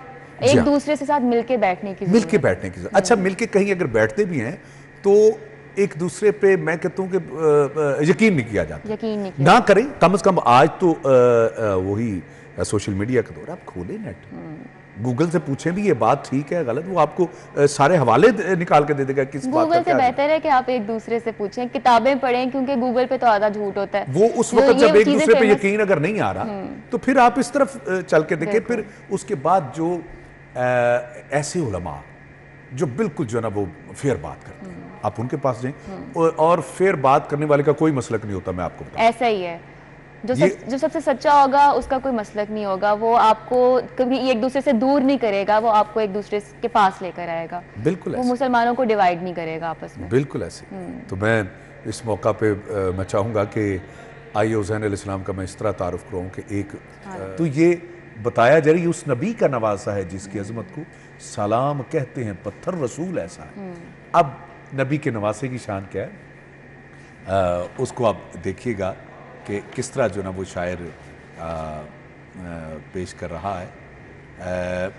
एक दूसरे से साथ मिलके बैठने की जरूरत। अच्छा मिलके कहीं अगर बैठते भी हैं तो एक दूसरे पे मैं कहता हूँ कि यकीन नहीं किया जाता। यकीन नहीं ना करें कम से कम। आज तो वही सोशल मीडिया का दौर, आप खोलें नेट, गूगल से पूछें भी ये बात ठीक है गलत, वो आपको सारे हवाले निकाल के दे देगा किस बात का। गूगल से बेहतर है कि आप एक दूसरे से पूछें, किताबें पढ़ें, क्योंकि गूगल पे तो आधा झूठ होता है। वो उस वक्त जब एक दूसरे पे यकीन अगर नहीं आ रहा तो फिर आप इस तरफ चल के देखें। फिर उसके बाद जो ऐसे उलमा जो बिल्कुल जो है ना वो फेयर बात करते हैं, आप उनके पास जाएं और फेयर बात करने वाले का कोई मसलक नहीं होता। मैं आपको बताऊं ऐसा ही है, जो सबसे सच्चा होगा उसका कोई मसलक नहीं होगा, वो आपको कभी एक दूसरे से दूर नहीं करेगा, वो आपको एक दूसरे के पास लेकर आएगा। बिल्कुल वो मुसलमानों को डिवाइड नहीं करेगा आपस में। बिल्कुल ऐसे। तो मैं इस मौका पे मैं चाहूँगा कि आइए हुसैन अलैहिस्सलाम का मैं इस तरह तारुफ कराऊँ कि एक तो ये बताया जा रही उस नबी का नवासा है जिसकी अजमत को सलाम कहते हैं पत्थर, रसूल ऐसा है। अब नबी के नवासे की शान क्या है उसको आप देखिएगा कि किस तरह जो ना वो शायर पेश कर रहा है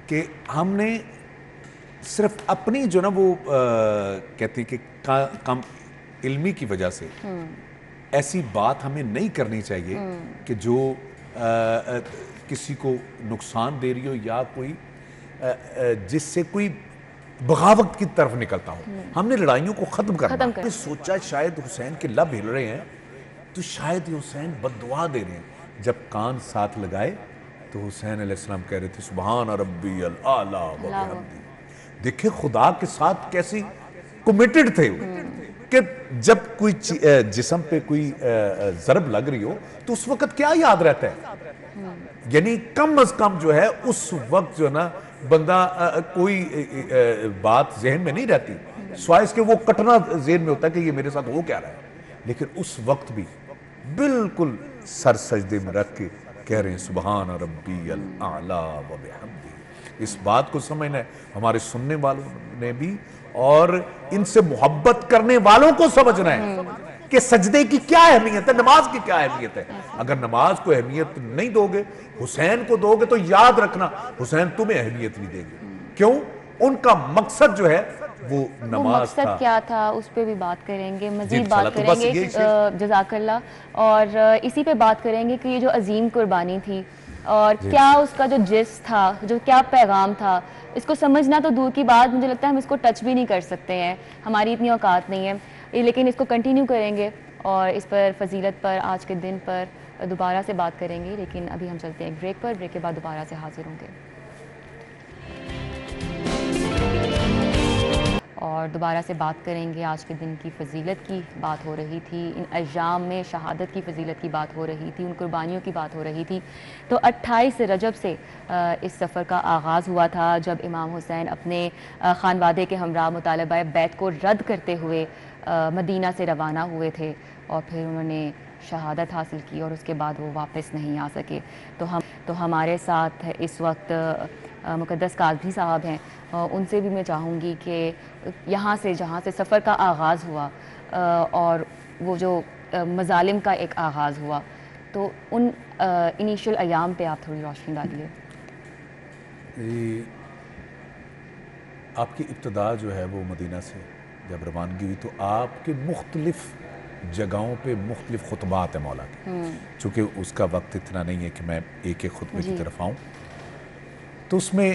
कि हमने सिर्फ अपनी जो ना वो कहते हैं कि कम इल्मी की वजह से ऐसी बात हमें नहीं करनी चाहिए कि जो किसी को नुकसान दे रही हो या कोई जिससे कोई बगावत की तरफ निकलता हो। हमने लड़ाइयों को खत्म करना है। सोचा शायद हुसैन के लब हिल रहे हैं तो शायद हुसैन बद्दुआ दे रहे हैं। जब कान साथ लगाए तो हुसैन अलैहिस्सलाम कह रहे थे सुभान रब्बी अल आला व बिहम्दी। देखिए खुदा के साथ कैसी कमिटेड थे कि जब कोई जिस्म पे कोई ज़रब लग रही हो तो उस वक्त क्या याद रहता है। यानी कम अज कम जो है उस वक्त जो है ना बंदा कोई बात जहन में नहीं रहती, स्वाय इसके वो कटना जहन में होता है कि ये मेरे साथ हो क्या रहा है। लेकिन उस वक्त भी बिल्कुल सर सजदे में रख के कह रहे हैं सुभान रब्बी अल आला व बिहम्दी। इस बात को समझना है हमारे सुनने वालों ने भी और इनसे मोहब्बत करने वालों को समझना है कि सजदे की क्या अहमियत है, नमाज की क्या अहमियत है। अगर नमाज को अहमियत नहीं दोगे, हुसैन को दोगे, तो याद रखना हुसैन तुम्हें अहमियत नहीं देंगे। क्यों? उनका मकसद जो है वो नमाज था। क्या था उस पर भी बात करेंगे, मजीद बात करेंगे जज़ाकल्लाह। और इसी पे बात करेंगे कि ये जो अजीम कुर्बानी थी और क्या उसका जो जिस था, जो क्या पैगाम था, इसको समझना तो दूर की बात, मुझे लगता है हम इसको टच भी नहीं कर सकते हैं, हमारी इतनी औकात नहीं है। लेकिन इसको कंटिन्यू करेंगे और इस पर फजीलत पर आज के दिन पर दोबारा से बात करेंगे। लेकिन अभी हम चलते हैं एक ब्रेक पर, ब्रेक के बाद दोबारा से हाजिर होंगे। और दोबारा से बात करेंगे। आज के दिन की फ़जीलत की बात हो रही थी, इन अय्याम में शहादत की फ़जीलत की बात हो रही थी, उन कुर्बानियों की बात हो रही थी। तो 28 रजब से इस सफ़र का आगाज़ हुआ था, जब इमाम हुसैन अपने ख़ानवादे के हमरा मुतालबा बैत को रद्द करते हुए मदीना से रवाना हुए थे और फिर उन्होंने शहादत हासिल की और उसके बाद वो वापस नहीं आ सके। तो हमारे साथ इस वक्त मुक़द्दस काज़मी साहब हैं, उनसे भी मैं चाहूँगी कि यहाँ से जहाँ से सफ़र का आगाज़ हुआ और वो जो मज़ालिम का एक आगाज़ हुआ, तो उन इनिशियल अयाम पे आप थोड़ी रोशनी डालिए। आपकी इब्तदा जो है वो मदीना से जब रवानगी हुई तो आपके मुख्तलिफ़ जगहों पे मुख्तलिफ़ खुतबात हैं मौला के, चूँकि उसका वक्त इतना नहीं है कि मैं एक एक खुतबे की तरफ आऊँ। तो उसमें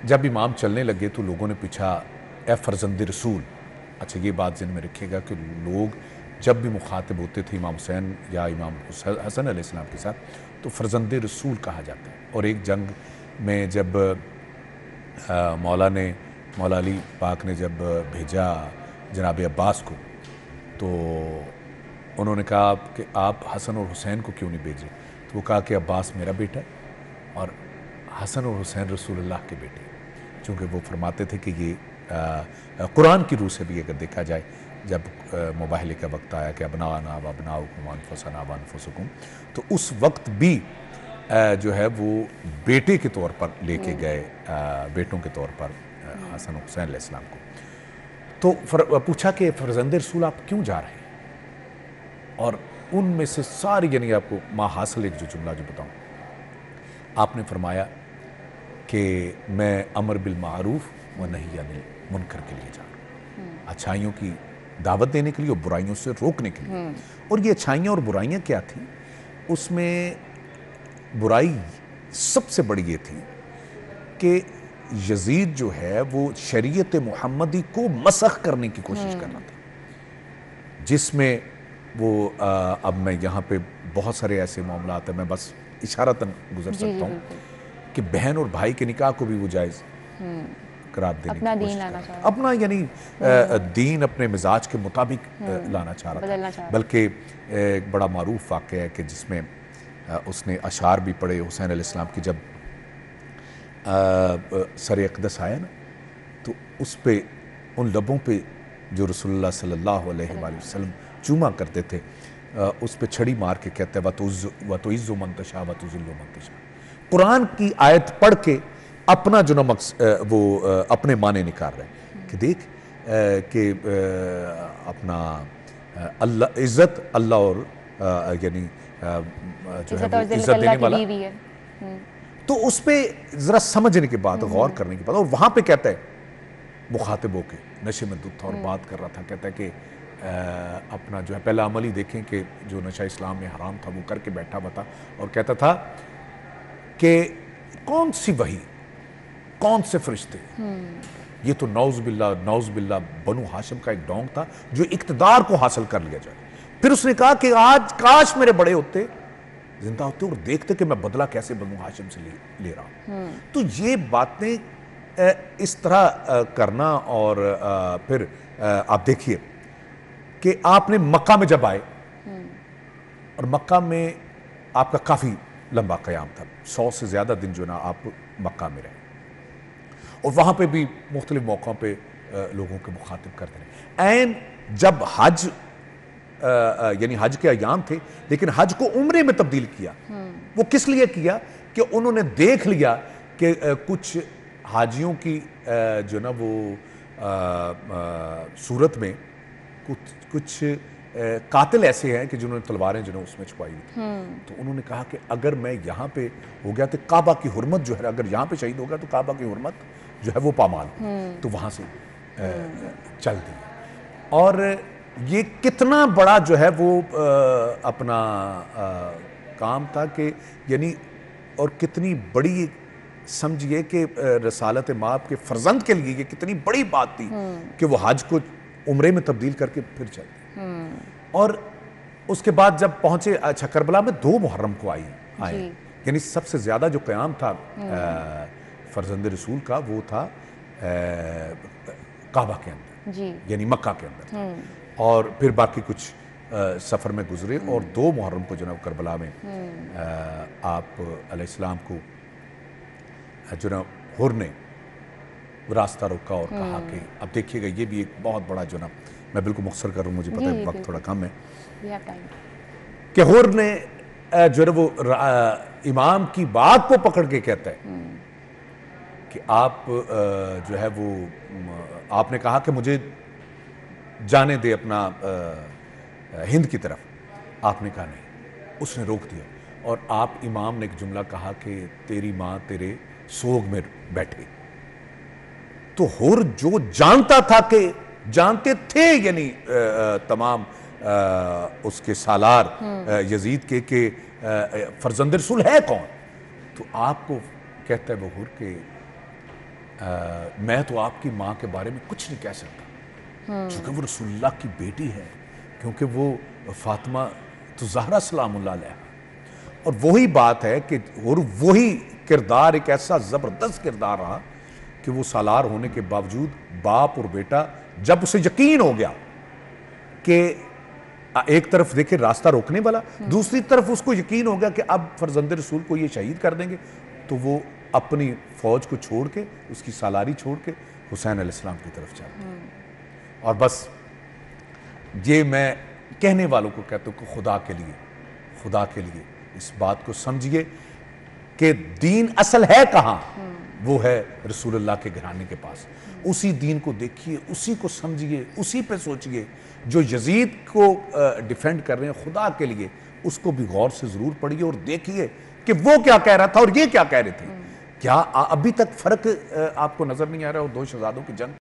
जब इमाम चलने लगे तो लोगों ने पूछा, ए फर्जंद रसूल। अच्छा, ये बात ज़हन में रखिएगा कि लोग जब भी मुखातिब होते थे इमाम हुसैन या इमाम हसन अलैहिस्सलाम के साथ, तो फर्जंद रसूल कहा जाता है। और एक जंग में जब मौला अली पाक ने जब भेजा जनाब अब्बास को, तो उन्होंने कहा कि आप हसन और हुसैन को क्यों नहीं भेजे? तो वो कहा कि अब्बास मेरा बेटा है और हसन और हुसैन रसूलुल्लाह के बेटे, चूँकि वो फरमाते थे कि ये कुरान की रूह से भी अगर देखा जाए, जब मुबाहले का वक्त आया कि अबनाना व अबनाउकुम व अनफुसना व अनफुसुकुम, तो उस वक्त भी जो है वो बेटे के तौर पर लेके गए, बेटों के तौर पर हसन और हुसैन अलैहिस्सलाम को। तो पूछा कि फर्जंद रसूल आप क्यों जा रहे हैं? और उनमें से सारी, यानी आपको माँ हासिल एक जो जुमला जो बताऊँ, आपने फरमाया कि मैं अमर बिल मारूफ व नही अनिल मुनकर के लिए जा रहा हूँ, अच्छाइयों की दावत देने के लिए और बुराइयों से रोकने के लिए। और ये अच्छाइयाँ और बुराइयाँ क्या थी? उसमें बुराई सबसे बड़ी ये थी कि यजीद जो है वो शरीयत मुहम्मदी को मसख करने की कोशिश कर रहा था, जिसमें वो अब मैं यहाँ पे बहुत सारे ऐसे मामलात हैं, मैं बस इशारतन गुजर सकता हूँ कि बहन और भाई के निकाह को भी वो जायज़ करार देने अपना की दीन कोशिश लाना कर चाह रहा रहा था, अपना यानी दीन अपने मिजाज के मुताबिक लाना चाह रहा बदलना था। चाह रहा बल्कि एक बड़ा मारूफ वाक़या है कि जिसमें उसने अशार भी पढ़े हुसैन अलैहिस्सलाम की, जब सर अक़दस आया ना, तो उस पे उन लबों पे जो रसूलुल्लाह सल्लल्लाहु अलैहि वसल्लम चूमा करते थे, उस पे छड़ी मार के कहते हैं वतुइज़्ज़ु मन तशा वतुज़िल्लु मन तशा। कुरान की आयत पढ़ के अपना जो नमक वो अपने माने निकाल रहे हैं कि देख कि अपना अल्लाह इज़्ज़त अल्लाह और यानी जो है वो इज़्ज़त देने वाला। तो उस पर ज़रा समझने के बाद, गौर करने के बाद, और वहाँ पे कहता है मुखातिब होके, नशे में धुत था और बात कर रहा था, कहता है कि अपना जो है पहला अमल ही देखें कि जो नशा इस्लाम में हराम था वो करके बैठा हुआ था, और कहता था कि कौन सी वही, कौन से फरिश्ते, ये तो नौज़ बिल्ला बनु हाशिम का एक डोंग था जो इक़्तिदार को हासिल कर लिया जाए। फिर उसने कहा कि आज काश मेरे बड़े होते, जिंदा होते और देखते कि मैं बदला कैसे बनु हाशिम से ले रहा हूं। तो ये बातें इस तरह करना, और फिर आप देखिए कि आपने मक्का में जब आए, और मक्का में आपका काफ़ी लंबा क़याम था, 100 से ज़्यादा दिन जो ना आप मक्का में रहे, और वहाँ पे भी मुख्तलिफ मौक़ों पे लोगों के मुखातिब करते रहे। ऐन जब हज यानी हज के अयाम थे, लेकिन हज को उम्रे में तब्दील किया। वो किस लिए किया कि उन्होंने देख लिया कि कुछ हाजियों की जो ना वो सूरत में कुछ कातिल ऐसे हैं कि जिन्होंने तलवारें जो ना उसमें छुपाई हुई थी। तो उन्होंने कहा कि अगर मैं यहाँ पे हो गया तो काबा की हुर्मत जो है, अगर यहाँ पे शहीद हो गया तो काबा की हुर्मत जो है वो पामाल। तो वहाँ से चल दी। और ये कितना बड़ा जो है वो अपना काम था कि यानी, और कितनी बड़ी समझिए कि रसालत माप के फर्जंद के लिए ये कितनी बड़ी बात थी कि वो हज को उम्रे में तब्दील करके फिर चल दी। और उसके बाद जब पहुंचे, अच्छा करबला में 2 मुहर्रम को आए, यानी सबसे ज्यादा जो क़याम था फर्जंद रसूल का वो था काबा के अंदर। जी। यानी मक्का के अंदर था। और फिर बाकी कुछ सफ़र में गुजरे और 2 मुहर्रम को जनाब करबला में आप अलैहिस्सलाम को जनाब हुर ने रास्ता रोका और कहा कि अब देखिएगा ये भी एक बहुत बड़ा जनाब, मैं बिल्कुल मुख्तसर कर रहा हूँ, मुझे पता है वक्त थोड़ा कम है, कि हुर ने जो है वो इमाम की बात को पकड़ के कहता है कि आप जो है वो आपने कहा कि मुझे जाने दे अपना हिंद की तरफ, आपने कहा नहीं, उसने रोक दिया और आप इमाम ने एक जुमला कहा कि तेरी माँ तेरे सोग में बैठे। तो हुर जो जानता था कि जानते थे यानी तमाम उसके सालार यजीद के फर्जंद रसूल है कौन, तो आपको कहता है वो हुर के मैं तो आपकी माँ के बारे में कुछ नहीं कह सकता क्योंकि वो रसूलुल्लाह की बेटी है, क्योंकि वो फातिमा तो ज़हरा सलामुल्लाह अलैहा, और वही बात है कि और वही किरदार एक ऐसा ज़बरदस्त किरदार रहा कि वो सालार होने के बावजूद बाप और बेटा जब उसे यकीन हो गया कि एक तरफ देखे रास्ता रोकने वाला, दूसरी तरफ उसको यकीन हो गया कि अब फर्जंद रसूल को ये शहीद कर देंगे, तो वो अपनी फौज को छोड़ के उसकी सालारी छोड़ के हुसैन अलैहिस्सलाम की तरफ चला। और बस ये मैं कहने वालों को कहता हूँ कि खुदा के लिए इस बात को समझिए कि दीन असल है कहाँ, वो है रसूलुल्लाह के घराने के पास। उसी दीन को देखिए, उसी को समझिए, उसी पे सोचिए। जो यजीद को डिफेंड कर रहे हैं खुदा के लिए, उसको भी गौर से जरूर पढ़िए और देखिए कि वो क्या कह रहा था और ये क्या कह रहे थे। क्या अभी तक फर्क आपको नजर नहीं आ रहा? वो 2 शहजादों की जंग